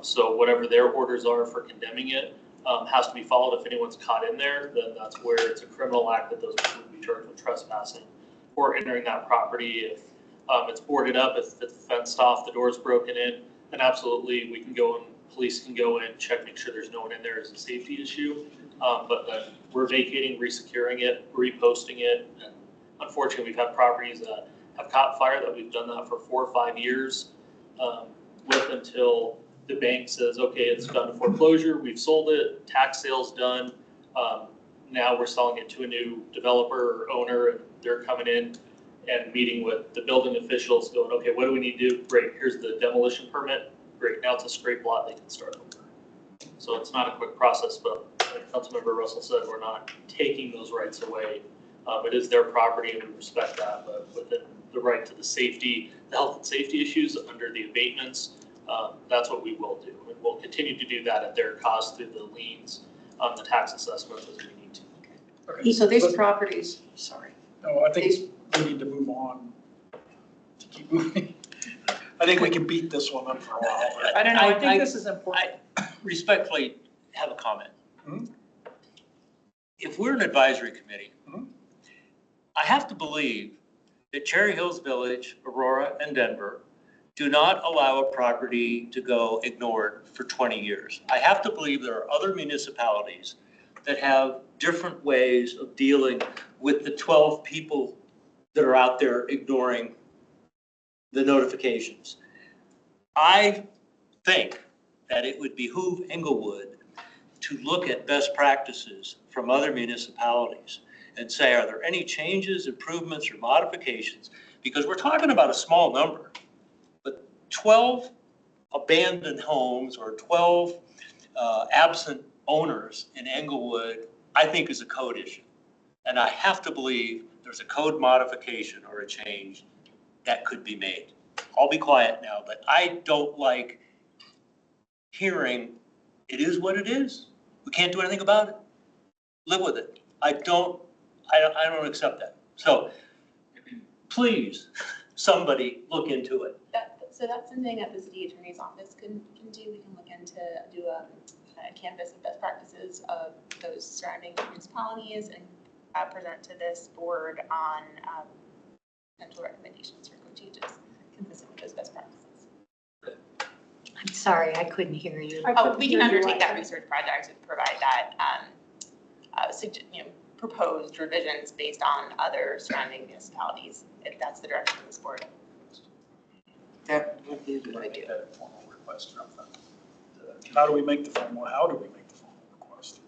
So whatever their orders are for condemning it has to be followed. If anyone's caught in there, then that's where it's a criminal act that those people would be charged with trespassing or entering that property. If it's boarded up, if it's fenced off, the door's broken in, then absolutely we can go and police can go in, check, make sure there's no one in there as a safety issue. But then we're vacating, resecuring it, reposting it. And unfortunately, we've had properties that have caught fire that we've done that for 4 or 5 years with until the bank says, okay, it's gone to foreclosure, we've sold it, tax sale's done. Now we're selling it to a new developer or owner, and they're coming in and meeting with the building officials going, okay, what do we need to do? Great, here's the demolition permit. Great, now it's a scrape lot, they can start over. So it's not a quick process, but like Councilmember Russell said, we're not taking those rights away. It is their property and we respect that, but within the right to the safety, the health and safety issues under the abatements, that's what we will do. And we'll continue to do that at their cost through the liens, the tax assessments as we need to. Okay, So these properties, sorry. No, I think we need to move on to keep moving. I think we can beat this one up for a while. I don't know, I think this is important. I respectfully have a comment. Hmm? If we're an advisory committee, Hmm? I have to believe that Cherry Hills Village, Aurora, and Denver do not allow a property to go ignored for 20 years. I have to believe there are other municipalities that have different ways of dealing with the 12 people that are out there ignoring the notifications. I think that it would behoove Inglewood to look at best practices from other municipalities and say, are there any changes, improvements, or modifications? Because we're talking about a small number, but 12 abandoned homes or 12 absent owners in Inglewood, I think is a code issue. And I have to believe there's a code modification or a change that could be made. I'll be quiet now, but I don't like hearing it is what it is. We can't do anything about it. Live with it. I don't accept that. So please, somebody look into it. So that's something that the city attorney's office can do. We can look into, do a canvas of best practices of those surrounding municipalities and present to this board on potential recommendations for code changes consistent with those best practices. I'm sorry, I couldn't hear you. Oh, we can undertake that research project and provide that, proposed revisions based on other surrounding municipalities, if that's the direction of this board. That would be a good Might idea. make that a formal request from them. How do we make the formal request?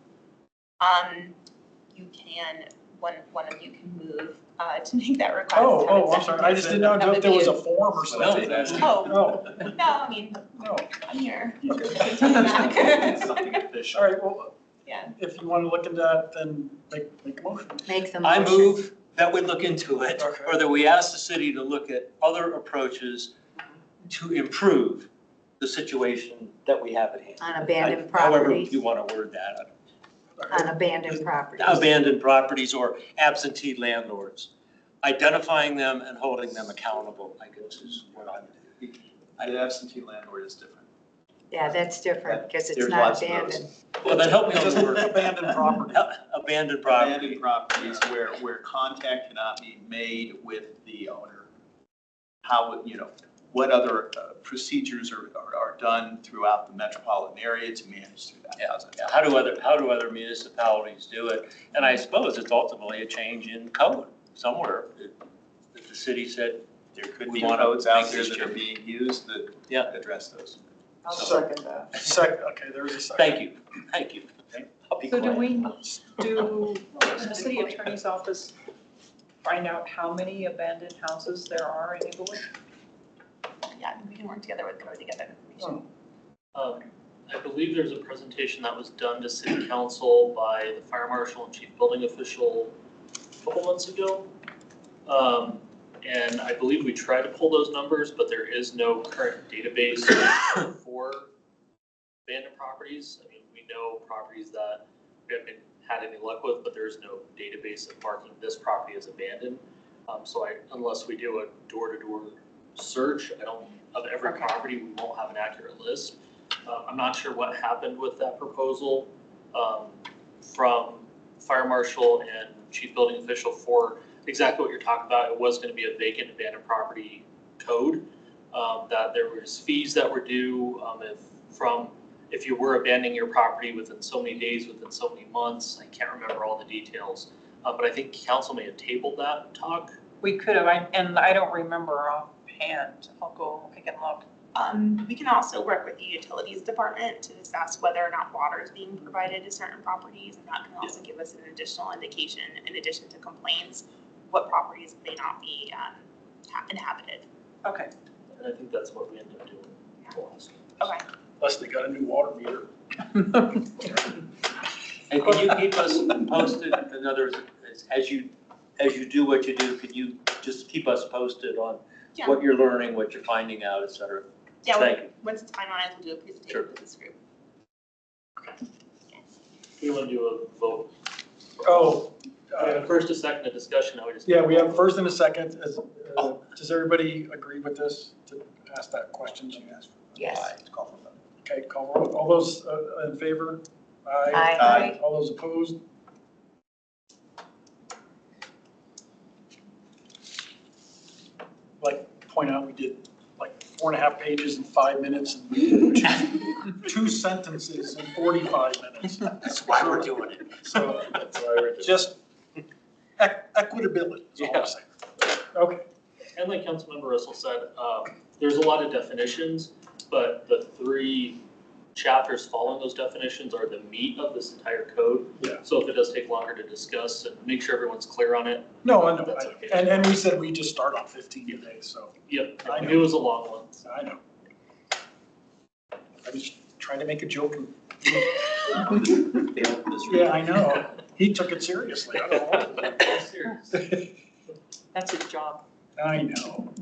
You can, one of you can move to make that request. Oh, I'm sorry, I just didn't know if there was a form or something. Oh, No, no, I mean, no. I'm here. Okay. Something official. All right, well, Yeah. if you want to look into that, then make a motion. Make the I motion. move that we look into it, Okay. or that we ask the city to look at other approaches to improve the situation that we have at hand. On abandoned However properties, you want to word that. on abandoned properties. Abandoned properties or absentee landlords. identifying them and holding them accountable, I guess is what I'm. The absentee landlord is different. Yeah, that's different because it's There's not lots of those. abandoned. Well, then help me on Just the word. abandoned property. Abandoned property. Abandoned properties where contact cannot be made with the owner. How, what other procedures are done throughout the metropolitan area to manage through that? Yeah, how do other municipalities do it? And I suppose it's ultimately a change in code somewhere that the city said, There could We be wanna codes out make there this that are change. being used that Yeah. address those. I'll So- second that. Second, okay, there's a second. thank you. I'll be So do quiet. we, do the city attorney's office find out how many abandoned houses there are in Inglewood? Yeah, we can work together with code to get that information. I believe there's a presentation that was done to city council by the fire marshal and chief building official a couple months ago. And I believe we tried to pull those numbers, but there is no current database for abandoned properties. I mean, we know properties that we haven't had any luck with, but there's no database of marking this property as abandoned. So unless we do a door-to-door search, of every Okay. property, we won't have an accurate list. I'm not sure what happened with that proposal from fire marshal and chief building official for exactly what you're talking about. It was gonna be a vacant abandoned property code, that there was fees that were due, if you were abandoning your property within so many days, within so many months. I can't remember all the details, but I think council may have tabled that talk. We could have, and I don't remember offhand. I can look. We can also work with the utilities department to discuss whether or not water is being provided to certain properties, and that can also give us an additional indication, in addition to complaints, what properties may not be inhabited. Okay. And I think that's what we ended up doing. Okay. Plus they got a new water meter. And can you keep us posted, in other words, as you do what you do, can you just keep us posted on Yeah. what you're learning, what you're finding out, et cetera? Yeah, Thank you. once it's finalized, we'll do a presentation Sure. with this group. We want to do a vote. Oh, We have a first, a second, a discussion. Now we just. yeah, we have first and a second. Does everybody agree with this, to ask that question you asked? Yes. Call for vote. Okay, call roll. All those in favor? Aye. All those opposed? Like, point out, we did like 4.5 pages in 5 minutes, and 2 sentences in 45 minutes. That's why we're doing it. So, just equitability is all I'm saying. Okay, And like Councilmember Russell said, there's a lot of definitions, but the 3 chapters following those definitions are the meat of this entire code. Yeah. So if it does take longer to discuss and make sure everyone's clear on it, no, I know, That's okay. and we said we just start on 15 today, so, yep, I know. it was a long one. I know. I was trying to make a joke. Yeah, I know. He took it seriously. I don't know. Serious. That's his job. I know.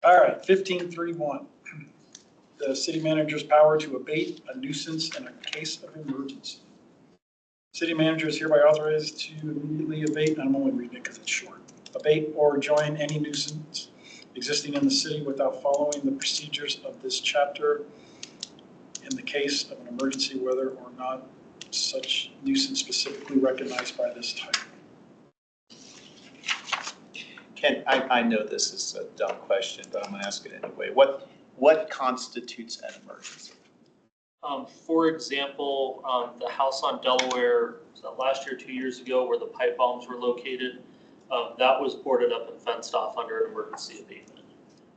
All right, 15.3.1. The city manager's power to abate a nuisance in a case of emergency. City manager is hereby authorized to immediately abate, and I'm only reading it because it's short, abate or join any nuisance existing in the city without following the procedures of this chapter in the case of an emergency, whether or not such nuisance specifically recognized by this title. I know this is a dumb question, but I'm gonna ask it anyway. What constitutes an emergency? For example, the house on Delaware, was that last year, 2 years ago, where the pipe bombs were located, that was boarded up and fenced off under an emergency abatement.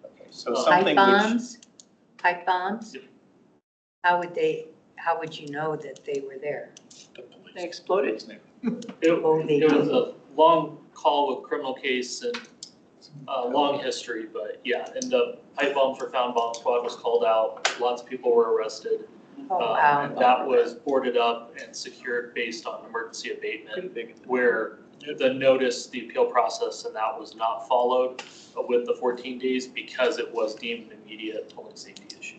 Okay, so Pipe something which, Pipe bombs? Yep. How would you know that they were there? The police. They exploded. It they was a long call with criminal case and long history, but yeah, and the pipe bomb for found bomb squad was called out, lots of people were arrested. Oh, wow. And that was boarded up and secured based on emergency abatement, where the notice, the appeal process, and that was not followed with the 14 days because it was deemed an immediate public safety issue.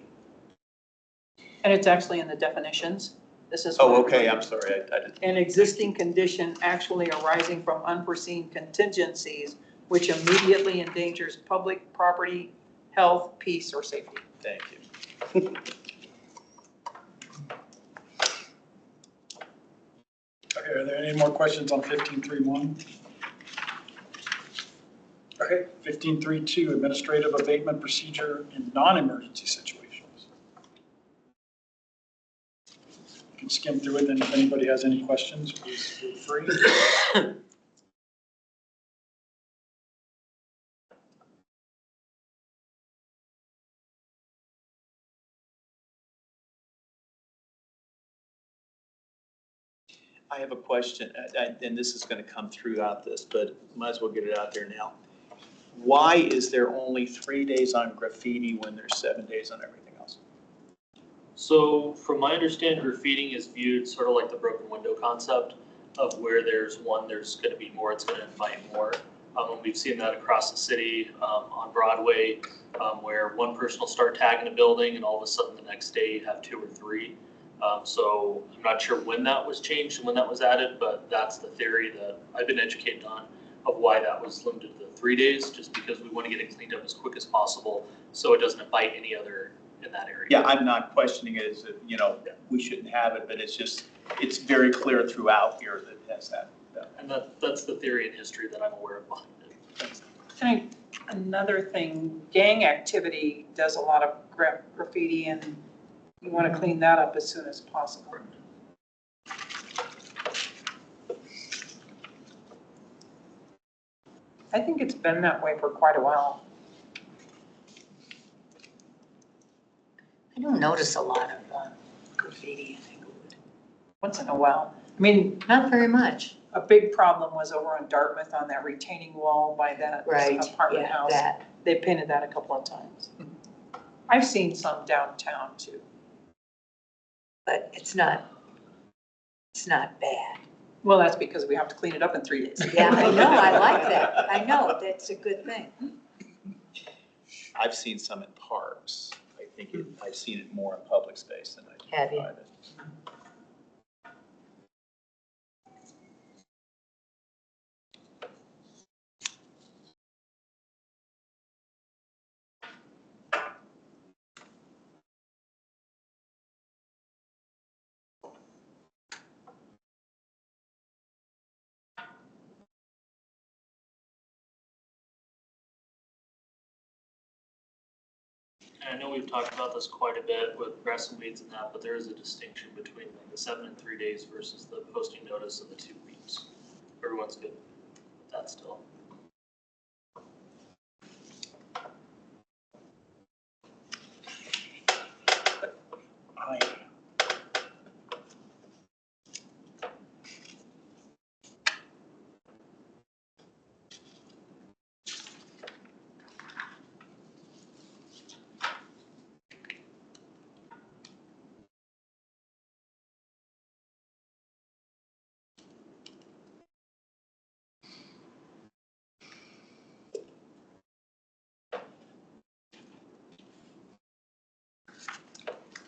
And it's actually in the definitions. This is. Oh, what I'm okay, reading. I'm sorry, I didn't. An existing condition actually arising from unforeseen contingencies which immediately endangers public property, health, peace, or safety. Thank you. Okay, are there any more questions on 15.3.1? Okay, 15.3.2, administrative abatement procedure in non-emergency situations. You can skim through it, and if anybody has any questions, please feel free. I have a question, and this is going to come throughout this, but might as well get it out there now. Why is there only 3 days on graffiti when there's 7 days on everything else? So from my understanding, graffiti is viewed sort of like the broken window concept of where there's one, there's going to be more, it's going to invite more. And we've seen that across the city on Broadway, where one person will start tagging a building and all of a sudden the next day you have 2 or 3. So I'm not sure when that was changed and when that was added, but that's the theory that I've been educated on of why that was limited to 3 days, just because we want to get it cleaned up as quick as possible so it doesn't invite any other in that area. Yeah, I'm not questioning it as, we shouldn't have it, but it's very clear throughout here that it has that. And that's the theory and history that I'm aware of behind it. And another thing, gang activity does a lot of graffiti, and you want to clean that up as soon as possible. I think it's been that way for quite a while. I don't notice a lot of graffiti in Inglewood. Once in a while. I mean, Not very much. a big problem was over on Dartmouth on that retaining wall by that Right, apartment yeah, house. that. They painted that a couple of times. I've seen some downtown too. But it's not bad. Well, that's because we have to clean it up in 3 days. Yeah, I know, I like that. I know, that's a good thing. I've seen some in parks. I've seen it more in public space than I do Have in you? private. And I know we've talked about this quite a bit with grass and weeds and that, but there is a distinction between like the 7 and 3 days versus the posting notice of the 2 weeks. Everyone's good with that still. Aye.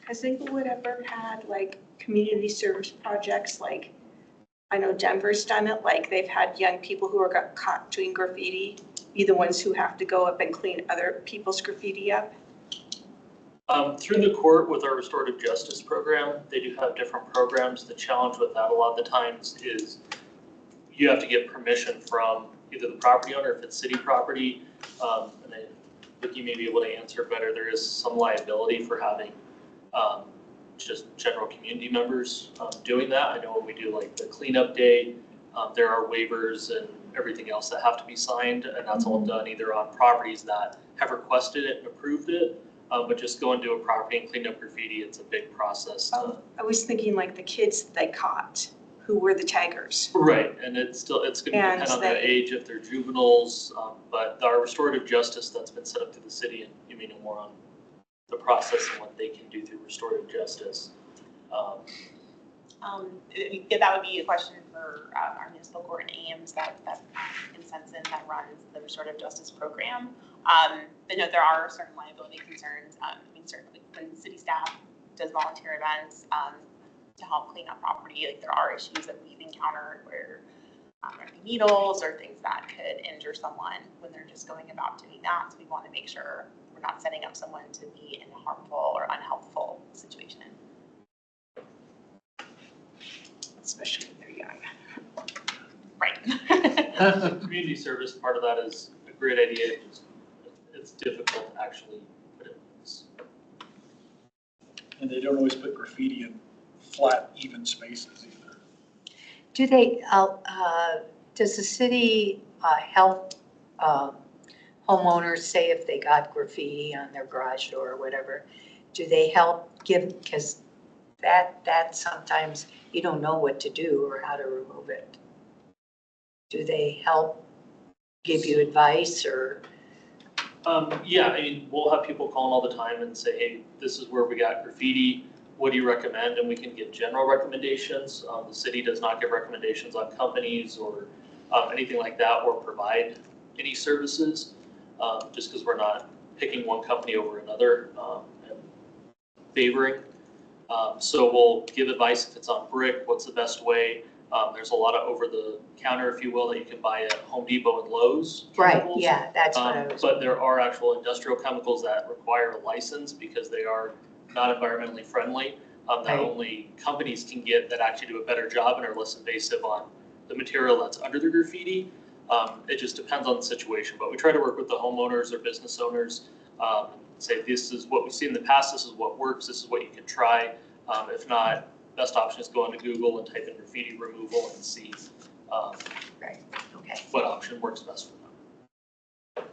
Has Inglewood ever had like community service projects? Like, I know Denver's done it, like they've had young people who got caught doing graffiti be the ones who have to go up and clean other people's graffiti up. Through the court with our restorative justice program, they do have different programs. The challenge with that a lot of the times is you have to get permission from either the property owner, if it's city property, and then Vicki may be able to answer better. There is some liability for having just general community members doing that. I know when we do like the cleanup day, there are waivers and everything else that have to be signed, and that's all done either on properties that have requested it and approved it, but just going to a property and clean up graffiti, it's a big process. I was thinking like the kids that they caught, who were the taggers. Right, and it's gonna And depend on they- their age, if they're juveniles, but our restorative justice that's been set up through the city, and you may know more on the process and what they can do through restorative justice. That would be a question for our municipal court and AIMS that consents in that runs the restorative justice program. But no, there are certain liability concerns. I mean, certainly when city staff does volunteer events, to help clean up property. Like there are issues that we've encountered where there could be needles or things that could injure someone when they're just going about doing that. So we want to make sure we're not setting up someone to be in a harmful or unhelpful situation. Especially when they're young. Right. The community service part of that is a great idea, it's difficult to actually put in place. And they don't always put graffiti in flat, even spaces either. Do they, does the city help homeowners, say if they got graffiti on their garage door or whatever, do they help give, because that sometimes you don't know what to do or how to remove it. Do they help give you advice or? Yeah, I mean, we'll have people calling all the time and say, hey, this is where we got graffiti. What do you recommend? And we can give general recommendations. The city does not give recommendations on companies or anything like that or provide any services, just because we're not picking one company over another and favoring. So we'll give advice if it's on brick, what's the best way. There's a lot of over-the-counter, if you will, that you can buy at Home Depot and Lowe's. Right, chemicals. yeah, that's what I was. But there are actual industrial chemicals that require a license because they are not environmentally friendly, that Right. only companies can get that actually do a better job and are less invasive on the material that's under the graffiti. It just depends on the situation, but we try to work with the homeowners or business owners, say this is what we've seen in the past, this is what works, this is what you can try. If not, best option is go into Google and type in graffiti removal and see Right, okay. what option works best for them.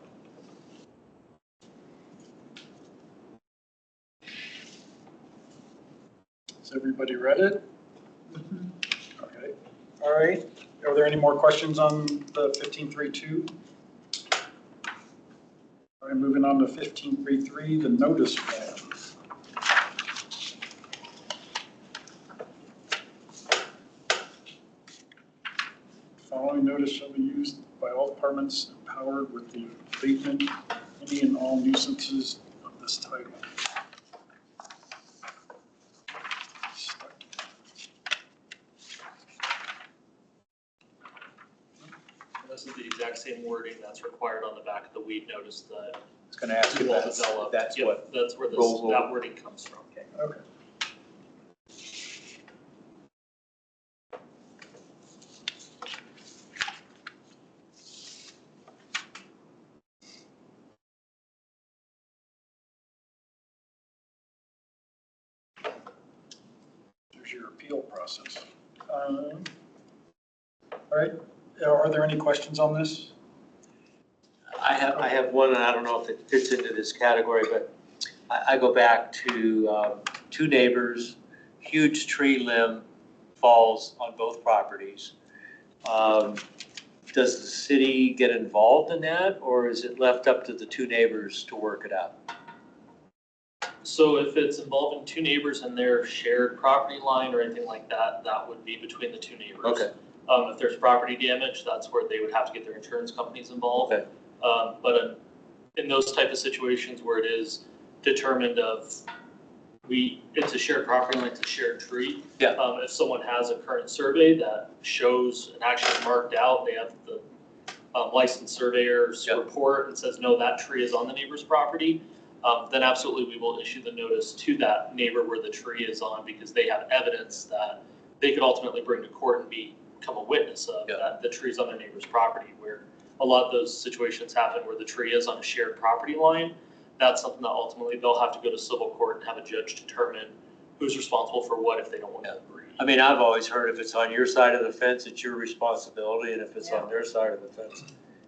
Has everybody read it? Okay, all right. Are there any more questions on the 15.3.2? All right, moving on to 15.3.3, the notice form. Following notice shall be used by all departments empowered with the abatement of any and all nuisances of this title. This is the exact same wording that's required on the back of the weed notice that I was gonna ask you you all that, developed. that's Yep, what that's where rolls over. that wording comes from. Okay. There's your appeal process. All right, are there any questions on this? I have one, and I don't know if it fits into this category, but I go back to two neighbors, huge tree limb falls on both properties. Does the city get involved in that, or is it left up to the two neighbors to work it out? So if it's involving two neighbors and their shared property line or anything like that, that would be between the two neighbors. Okay. If there's property damage, that's where they would have to get their insurance companies involved. Okay. But in those type of situations where it is determined it's a shared property line, it's a shared tree. Yeah. If someone has a current survey that shows and actually marked out, they have the licensed surveyor's Yep. report and says, no, that tree is on the neighbor's property, then absolutely we will issue the notice to that neighbor where the tree is on because they have evidence that they could ultimately bring to court and become a witness of Yep. that the tree's on their neighbor's property, where a lot of those situations happen where the tree is on a shared property line. That's something that ultimately they'll have to go to civil court and have a judge determine who's responsible for what if they don't want to agree. I mean, I've always heard if it's on your side of the fence, it's your responsibility, and if it's on their side of the fence,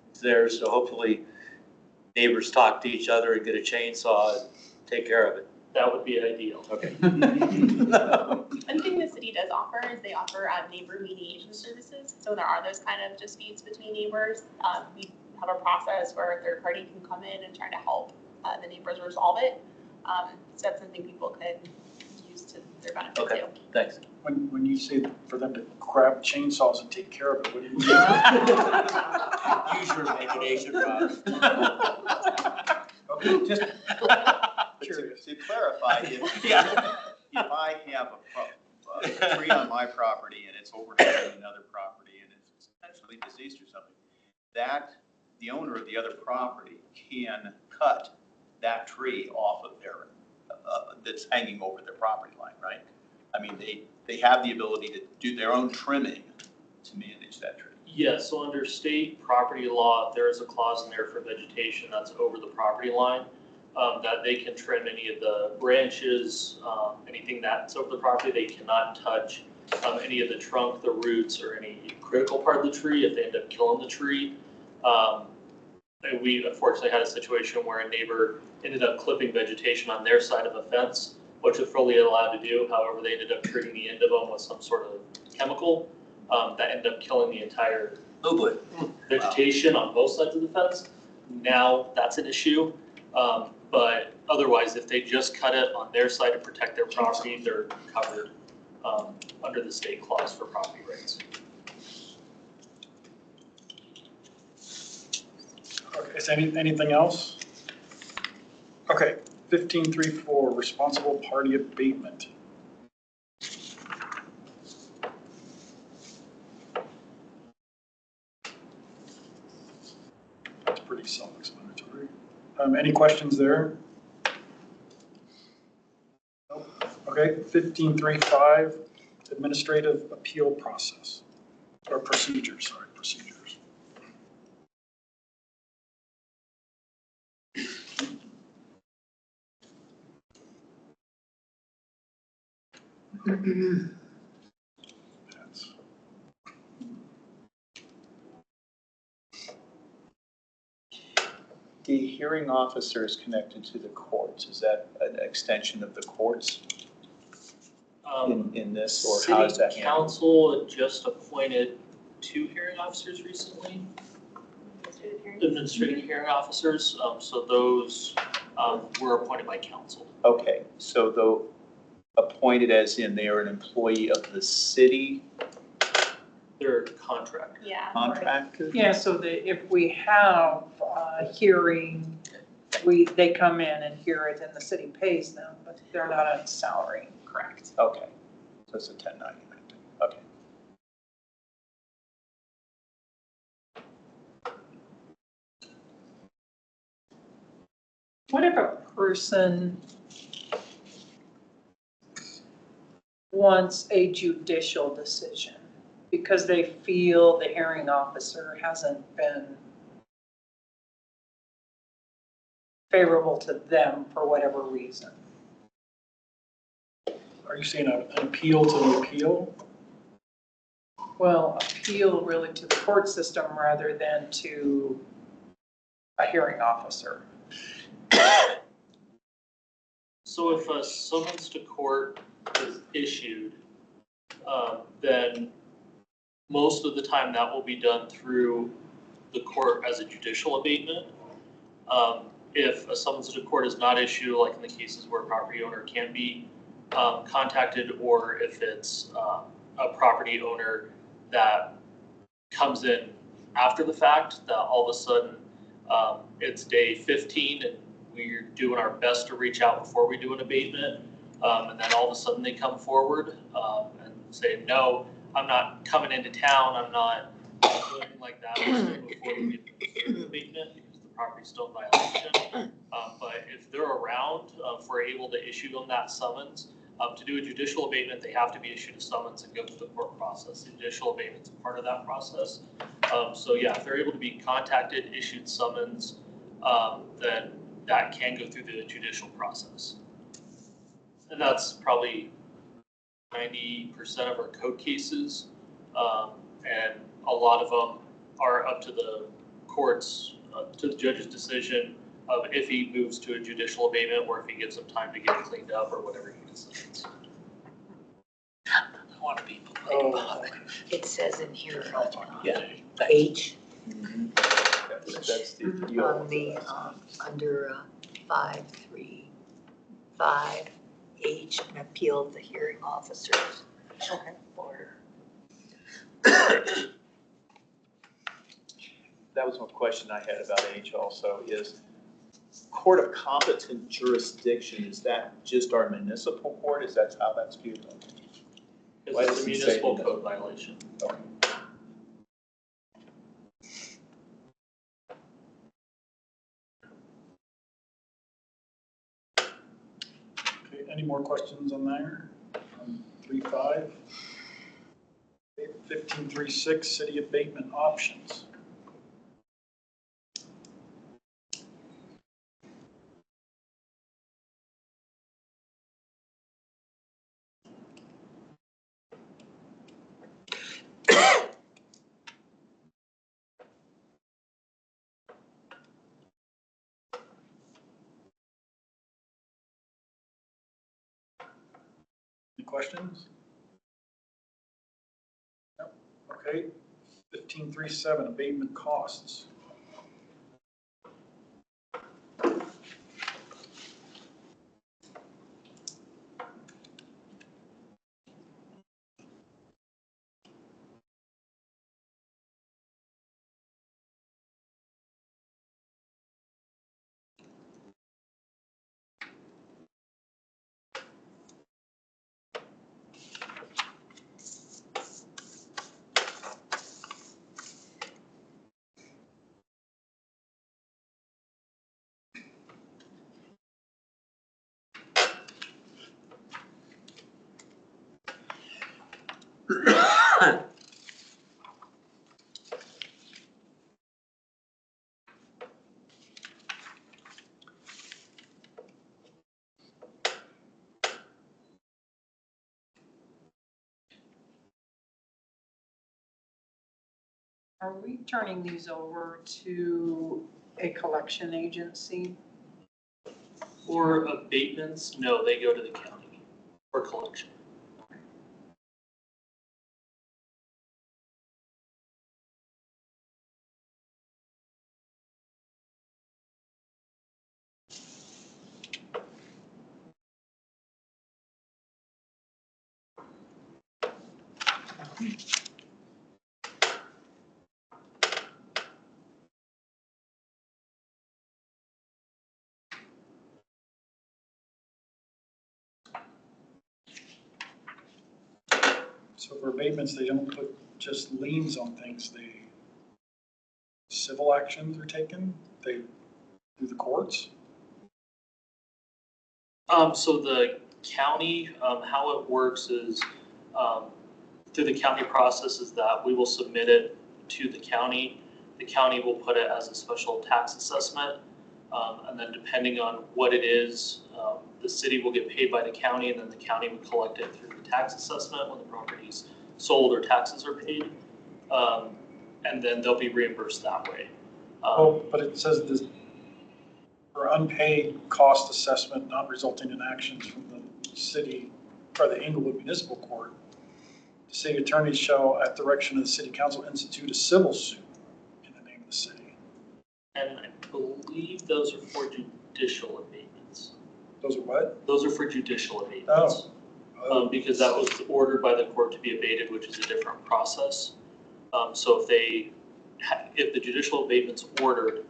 it's theirs. So hopefully neighbors talk to each other and get a chainsaw and take care of it. That would be ideal. Okay. One thing the city does offer is they offer neighbor mediation services. So when there are those kind of disputes between neighbors, we have a process where a third party can come in and try to help the neighbors resolve it. So that's something people could use to their benefit Okay. too. Thanks. When you say for them to grab chainsaws and take care of it, what do you mean? Use your imagination, Rob. Okay, just But curious. to clarify, if I have a tree on my property and it's overhanging another property and it's potentially deceased or something, that, the owner of the other property can cut that tree off of their, that's hanging over their property line, right? I mean, they have the ability to do their own trimming to manage that tree. Yes, so under state property law, there is a clause in there for vegetation that's over the property line, that they can trim any of the branches, anything that's over the property. They cannot touch any of the trunk, the roots, or any critical part of the tree if they end up killing the tree. And we unfortunately had a situation where a neighbor ended up clipping vegetation on their side of a fence, which was fully allowed to do. However, they ended up treating the end of them with some sort of chemical that ended up killing the entire vegetation on both sides of the fence. Now that's an issue. But otherwise, if they just cut it on their side to protect their property, they're covered under the state clause for property rights. Okay, is anything else? Okay, 15.3.4, responsible party abatement. That's pretty self-explanatory. Any questions there? Nope. Okay, 15.3.5, administrative appeal process, or procedures, sorry, procedures. That's- The hearing officer is connected to the courts. Is that an extension of the courts in this, or how is that City handled? council had just appointed 2 hearing officers recently, administrative hearing officers, so those were appointed by council. Okay, so though appointed as in they are an employee of the city, They're contracted. Yeah. contracted? Yeah, so that if we have a hearing, they come in and hear it and the city pays them, but they're not on salary. Correct. Okay, so it's a 1099. Okay. What if a person wants a judicial decision because they feel the hearing officer hasn't been favorable to them for whatever reason? Are you saying an appeal to the appeal? Well, appeal really to the court system rather than to a hearing officer. So if a summons to court is issued, then most of the time that will be done through the court as a judicial abatement. If a summons to court is not issued, like in the cases where a property owner can be contacted, or if it's a property owner that comes in after the fact, that all of a sudden it's day 15 and we're doing our best to reach out before we do an abatement, and then all of a sudden they come forward and say, no, I'm not coming into town, I'm not doing anything like that, before we get the abatement because the property's still in violation. But if they're around, if we're able to issue them that summons, to do a judicial abatement, they have to be issued a summons and go through the court process. The judicial abatement's a part of that process. So yeah, if they're able to be contacted, issued summons, then that can go through the judicial process. And that's probably 90% of our code cases. And a lot of them are up to the courts, to the judge's decision of if he moves to a judicial abatement or if he gives them time to get it cleaned up or whatever he decides. I want to be Oh, It says in here, Yeah. H, That's the appeal. on the, under 5.3.5, H, an appeal of the hearing officers. Okay. Order. That was one question I had about H also, is court of competent jurisdiction, is that just our municipal court? Is that how that's viewed? Why it's does a it say municipal that? code violation. Okay, any more questions on there? 3.5. 15.3.6, city abatement options. Any questions? No. Okay. 15.3.7, abatement costs. Are we turning these over to a collection agency? For abatements, no, they go to the county for collection. So for abatements, they don't put just liens on things, they, civil actions are taken, they, through the courts? So the county, how it works is, through the county process is that we will submit it to the county. The county will put it as a special tax assessment. And then depending on what it is, the city will get paid by the county, and then the county would collect it through the tax assessment when the property's sold or taxes are paid. And then they'll be reimbursed that way. Oh, but it says this, for unpaid cost assessment not resulting in actions from the city or the Inglewood Municipal Court, the city attorney shall, at direction of the city council, institute a civil suit in the name of the city. And I believe those are for judicial abatements. Those are what? Those are for judicial abatements. Because that was ordered by the court to be abated, which is a different process. So if the judicial abatement's ordered,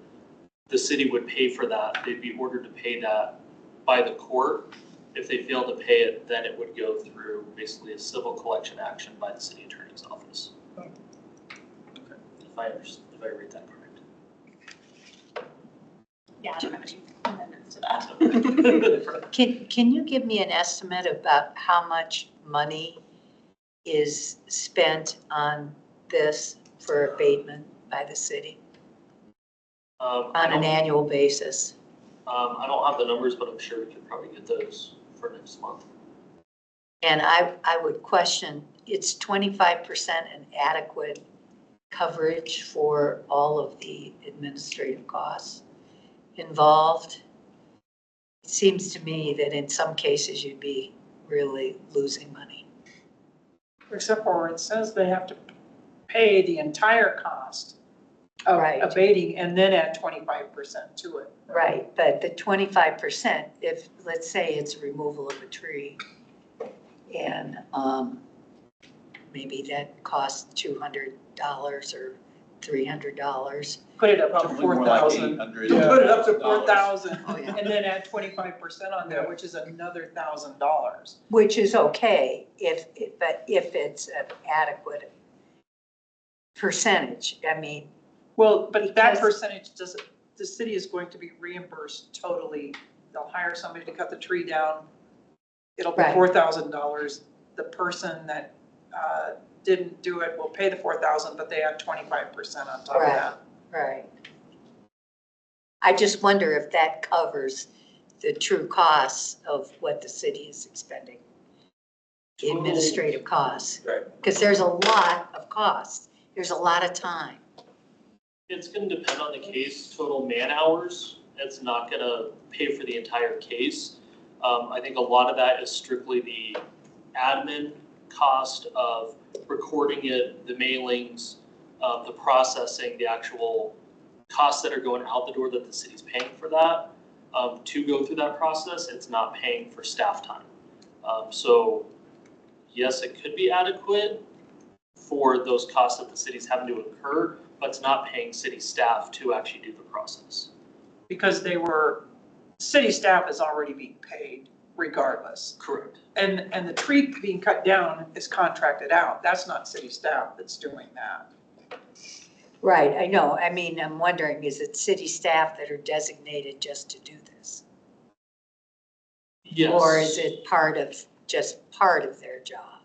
the city would pay for that. They'd be ordered to pay that by the court. If they fail to pay it, then it would go through basically a civil collection action by the city attorney's office. Okay. If I read that correct. Yeah, I don't have any amendments to that. Can you give me an estimate about how much money is spent on this for abatement by the city on an annual basis? I don't have the numbers, but I'm sure we could probably get those for next month. And I would question, it's 25% an adequate coverage for all of the administrative costs involved? It seems to me that in some cases you'd be really losing money. Except for it says they have to pay the entire cost of Right. abating and then add 25% to it. Right, but the 25%, if, let's say it's removal of a tree, and maybe that costs $200 or $300. Put it up to Probably more like 4,000. 800. You put it up to $1,000. 4,000 Oh, yeah. and then add 25% on there, which is another $1,000. Which is okay but if it's an adequate percentage, I mean, Well, but that Because- percentage doesn't, the city is going to be reimbursed totally. They'll hire somebody to cut the tree down. It'll be Right. $4,000. The person that didn't do it will pay the $4,000, but they add 25% on top of Right. that. right. I just wonder if that covers the true costs of what the city is expending. The administrative costs. Right. Because there's a lot of costs. There's a lot of time. It's gonna depend on the case, total man hours. It's not gonna pay for the entire case. I think a lot of that is strictly the admin cost of recording it, the mailings, the processing, the actual costs that are going out the door that the city's paying for that. To go through that process, it's not paying for staff time. So yes, it could be adequate for those costs that the city's having to incur, but it's not paying city staff to actually do the process. Because city staff is already being paid regardless. Correct. And the tree being cut down is contracted out. That's not city staff that's doing that. Right, I know. I mean, I'm wondering, is it city staff that are designated just to do this? Yes. Or is it just part of their job?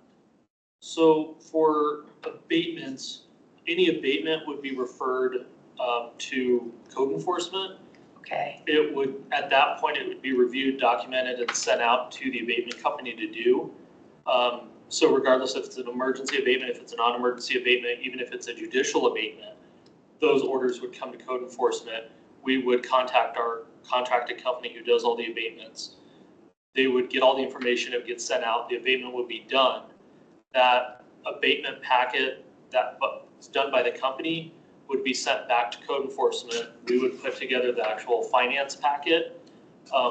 So for abatements, any abatement would be referred to code enforcement. Okay, It would, at that point, it would be reviewed, documented, and sent out to the abatement company to do. So regardless if it's an emergency abatement, if it's a non-emergency abatement, even if it's a judicial abatement, those orders would come to code enforcement. We would contact our contracted company who does all the abatements. They would get all the information, it would get sent out, the abatement would be done. That abatement packet that was done by the company would be sent back to code enforcement. We would put together the actual finance packet,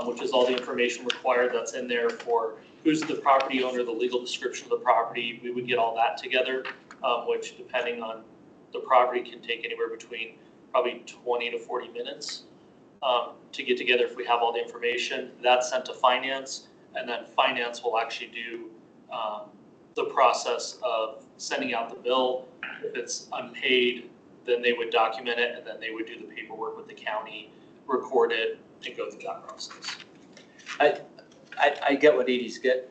which is all the information required that's in there for who's the property owner, the legal description of the property. We would get all that together, which depending on the property can take anywhere between probably 20 to 40 minutes to get together if we have all the information. That's sent to finance, and then finance will actually do the process of sending out the bill. If it's unpaid, then they would document it, and then they would do the paperwork with the county, record it, and go through that process. I get what Edie's getting.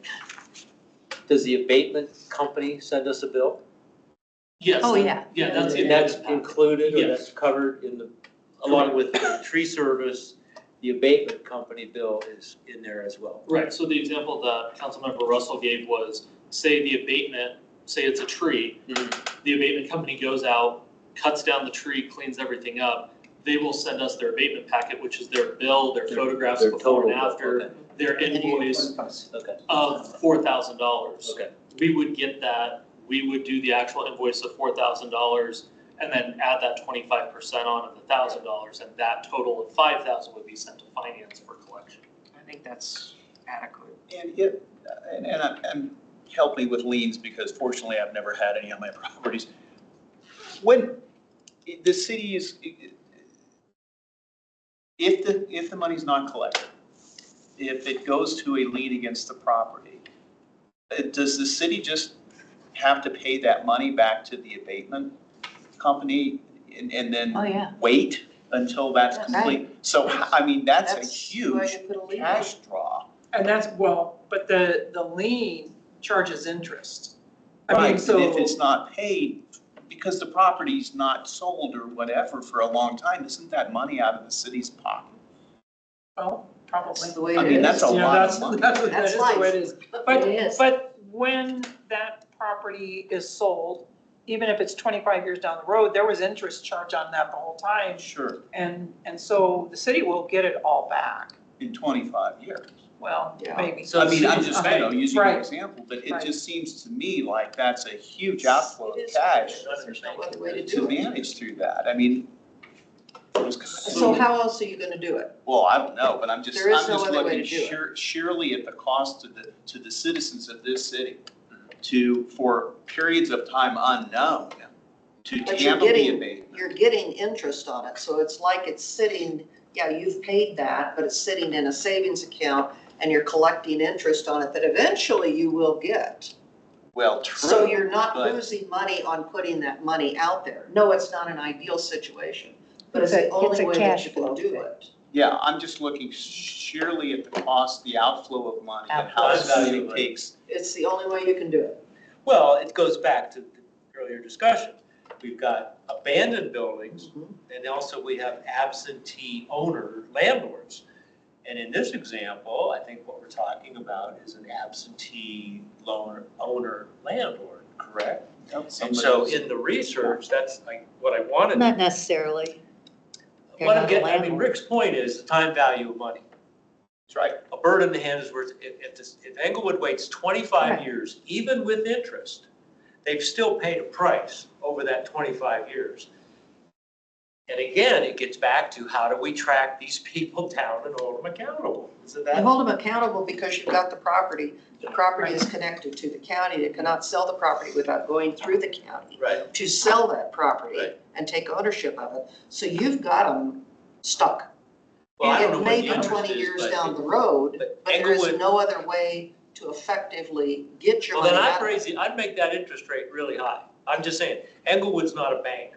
Does the abatement company send us a bill? Yes. Oh, yeah. Yeah, that's the And that's abatement packet. included or Yes. that's covered in the, along with the tree service, the abatement company bill is in there as well? Right, so the example that Councilmember Russell gave was, say the abatement, say it's a tree, the abatement company goes out, cuts down the tree, cleans everything up. They will send us their abatement packet, which is their bill, their photographs Their before and total bill, after, okay. their invoice Okay, of $4,000. okay. We would get that, we would do the actual invoice of $4,000 and then add that 25% on of the $1,000, and that total of $5,000 would be sent to finance for collection. I think that's adequate. And help me with liens, because fortunately I've never had any on my properties. When the city is, if the money's not collected, if it goes to a lien against the property, does the city just have to pay that money back to the abatement company and then Oh, yeah. wait until that's Right. complete? So, I mean, that's a the way huge to put a lien on cash it. draw. And that's, but the lien charges interest. I mean, Right, so. and if it's not paid, because the property's not sold or whatever for a long time, isn't that money out of the city's pocket? Well, probably. That's the way I it mean, is. that's a Yeah, lot that's, of money. that That's is the way it is. It is. But when that property is sold, even if it's 25 years down the road, there was interest charged on that the whole time. Sure, And so the city will get it all back. in 25 years. Well, Yeah. maybe. So I mean, I'm cities just, pay. using an Right. example, but it Right. just seems to me like that's a huge outflow It of is. cash There's no other way to to do it. manage through that. I mean, So how else are you gonna do it? well, I don't know, but I'm just There is no other way looking to do it. surely at the cost to the citizens of this city for periods of time unknown, To But you're handle the getting, abatement. you're getting interest on it, so it's like it's sitting, yeah, you've paid that, but it's sitting in a savings account and you're collecting interest on it that eventually you will get. Well, true. So you're not but- losing money on putting that money out there. No, it's not an ideal situation, but it's It's the a only way that cash you can flow do thing. it. Yeah, I'm just looking sheerly at the cost, the outflow of money, and how Outflow. soon it Value. takes. It's the only way you can do it. Well, it goes back to the earlier discussion. We've got abandoned buildings, Mhm. and also we have absentee owner landlords. And in this example, I think what we're talking about is an absentee owner landlord, correct? And so in the research, that's like what I wanted. Not necessarily. They're What I'm not a getting, I mean, landlord. Rick's point is the time value of money. That's right. A bird in the hand is worth, if Englewood waits 25 Right. years, even with interest, they've still paid a price over that 25 years. And again, it gets back to how do we track these people down and hold them accountable? So You that, hold them accountable because you've got the property. The property is connected to the county. They cannot sell the property without going through the county right, to sell that property Right. and take ownership of it. So you've got them stuck. well, I don't know It what may the be interest 20 is, years but down the road, but but there is Englewood- no other way to effectively get your well, money then out I'd of raise it. it, I'd make that interest rate really high. I'm just saying, Englewood's not a bank.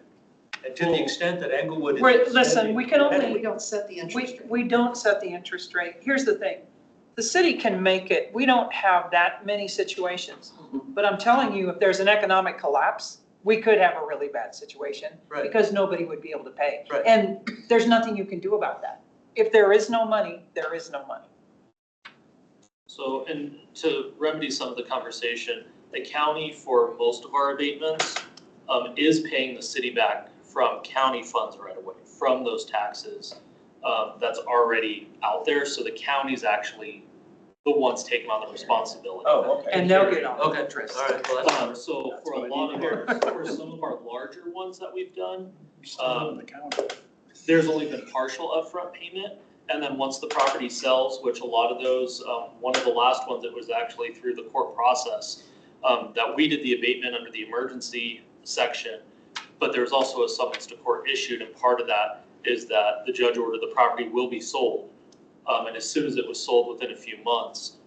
And to the extent that Englewood is. Right, listen, we can only- We don't set the interest We, rate. we don't set the interest rate. Here's the thing. The city can make it, we don't have that many situations. Mhm. But I'm telling you, if there's an economic collapse, we could have a really bad situation. Right. Because nobody would be able to pay. Right. And there's nothing you can do about that. If there is no money, there is no money. So, and to remedy some of the conversation, the county for most of our abatements is paying the city back from county funds right away, from those taxes that's already out there. So the county's actually the ones taking on the responsibility. Oh, okay. And they'll get all the Okay, interest. all right, well, that's. So for a lot of our, for some of our larger ones that we've done, You still in the county. there's only been partial upfront payment. And then once the property sells, which a lot of those, one of the last ones that was actually through the court process, that we did the abatement under the emergency section. But there's also a summons to court issued, and part of that is that the judge ordered the property will be sold. And as soon as it was sold within a few months,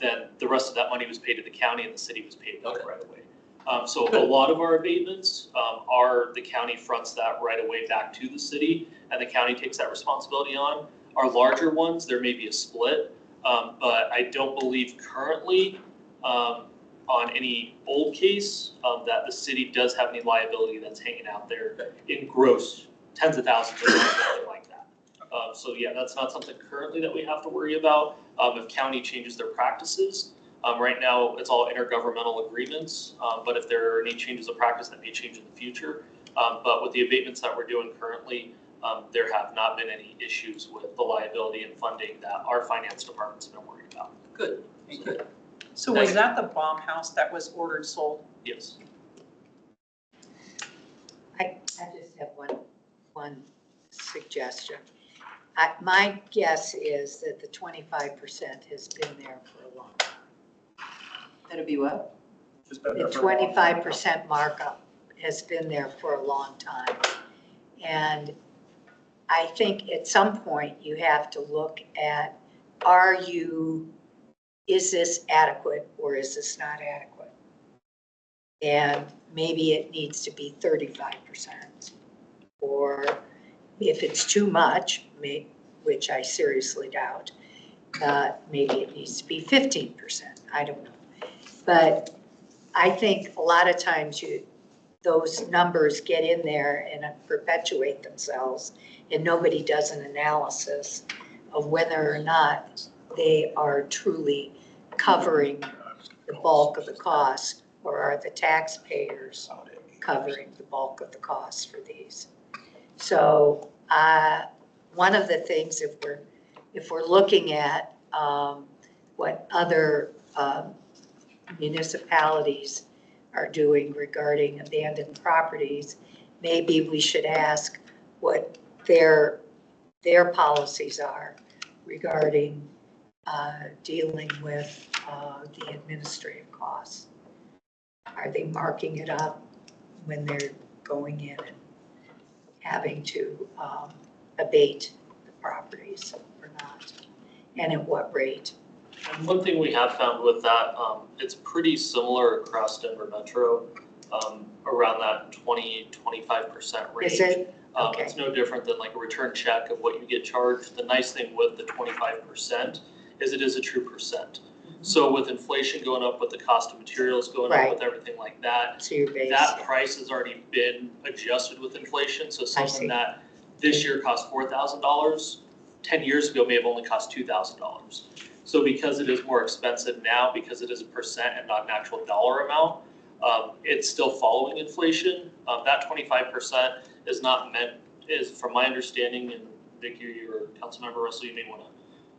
then the rest of that money was paid to the county and the city was paid back Okay. right away. So a lot of our abatements are the county fronts that right away back to the city, and the county takes that responsibility on. Our larger ones, there may be a split, but I don't believe currently on any old case that the city does have any liability that's hanging out there in gross tens of thousands of dollars, something like that. So yeah, that's not something currently that we have to worry about. If county changes their practices, right now it's all intergovernmental agreements, but if there are any changes of practice that may change in the future. But with the abatements that we're doing currently, there have not been any issues with the liability and funding that our finance department's been worried about. Good, good. So was that the bomb house that was ordered sold? Yes. I just have one suggestion. My guess is that the 25% has been there for a long time. That'd be what? It's been The there for a long time. 25% markup has been there for a long time. And I think at some point you have to look at, is this adequate or is this not adequate? And maybe it needs to be 35%. Or if it's too much, which I seriously doubt, maybe it needs to be 15%. I don't know. But I think a lot of times those numbers get in there and perpetuate themselves, and nobody does an analysis of whether or not they are truly covering the bulk of the cost, or are the taxpayers covering the bulk of the costs for these. So one of the things, if we're looking at what other municipalities are doing regarding abandoned properties, maybe we should ask what their policies are regarding dealing with the administrative costs. Are they marking it up when they're going in and having to abate the properties or not, and at what rate. And one thing we have found with that, it's pretty similar across Denver Metro, around that 20-25% range. Is it? Okay. It's no different than like a return check of what you get charged. The nice thing with the 25% is it is a true percent. So with inflation going up, with the cost of materials going up, Right. with everything like that, So your base. that price has already been adjusted with inflation. So see. something that this year cost $4,000, 10 years ago may have only cost $2,000. So because it is more expensive now, because it is a percent and not an actual dollar amount, it's still following inflation. That 25% is not meant, is from my understanding, and Vicki or Councilmember Russell, you may want to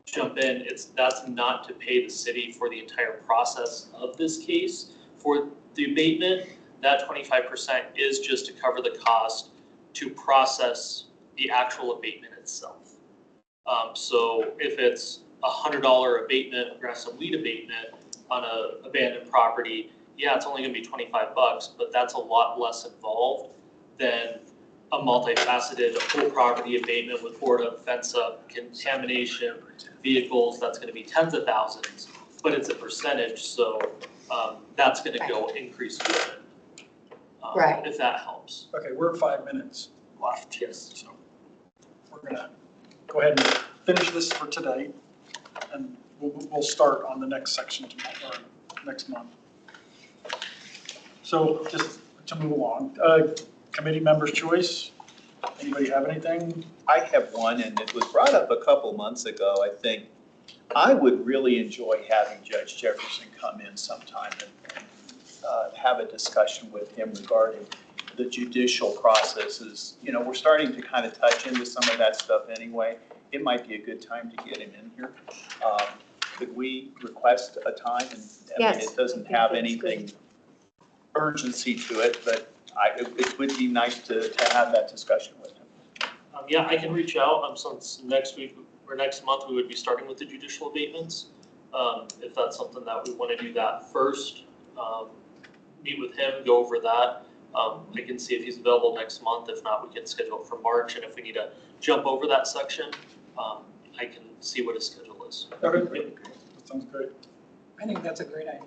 jump in, that's not to pay the city for the entire process of this case. For the abatement, that 25% is just to cover the cost to process the actual abatement itself. So if it's $100 abatement, grass and weed abatement on a abandoned property, yeah, it's only gonna be $25, but that's a lot less involved than a multifaceted whole property abatement with board up, fence up, contamination, vehicles, that's gonna be tens of thousands, but it's a percentage, so that's gonna go increase with it. Right. If that helps. Okay, we're at 5 minutes left. Yes. So we're gonna go ahead and finish this for today, and we'll start on the next section tomorrow, or next month. So just to move along, committee members' choice. Anybody have anything? I have one, and it was brought up a couple months ago, I think. I would really enjoy having Judge Jefferson come in sometime and have a discussion with him regarding the judicial processes. You know, we're starting to kind of touch into some of that stuff anyway. It might be a good time to get him in here. Could we request a time? And I mean, Yes, it doesn't I think have that's anything urgency to it, but it would be nice to have that discussion with him. Yeah, I can reach out, since next week or next month, we would be starting with the judicial abatements. If that's something that we want to do that first, meet with him, go over that. I can see if he's available next month. If not, we can schedule it for March. And if we need to jump over that section, I can see what his schedule is. Okay, great. That sounds great. I think that's a great idea.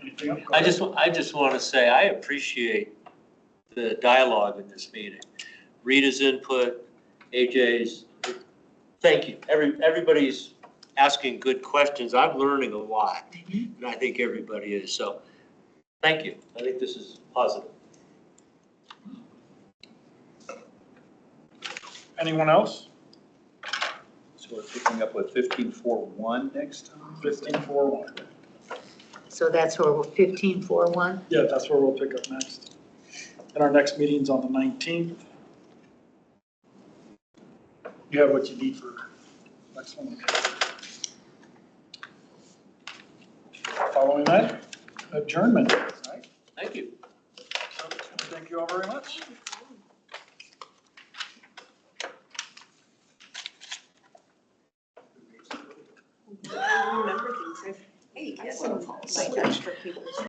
Anything else? Go I ahead. just want to say, I appreciate the dialogue in this meeting. Rita's input, AJ's, thank you. Everybody's asking good questions. I'm learning a lot, and I think everybody is. So, thank you. I think this is positive. Anyone else? So we're picking up with 15.4.1 next time? 15.4.1. So that's where we're 15.4.1? Yeah, that's where we'll pick up next. And our next meeting's on the 19th. You have what you need for next one. Following that, adjournment, right? Thank you. So, thank you all very much. I remember things. Hey, I've some like extra papers.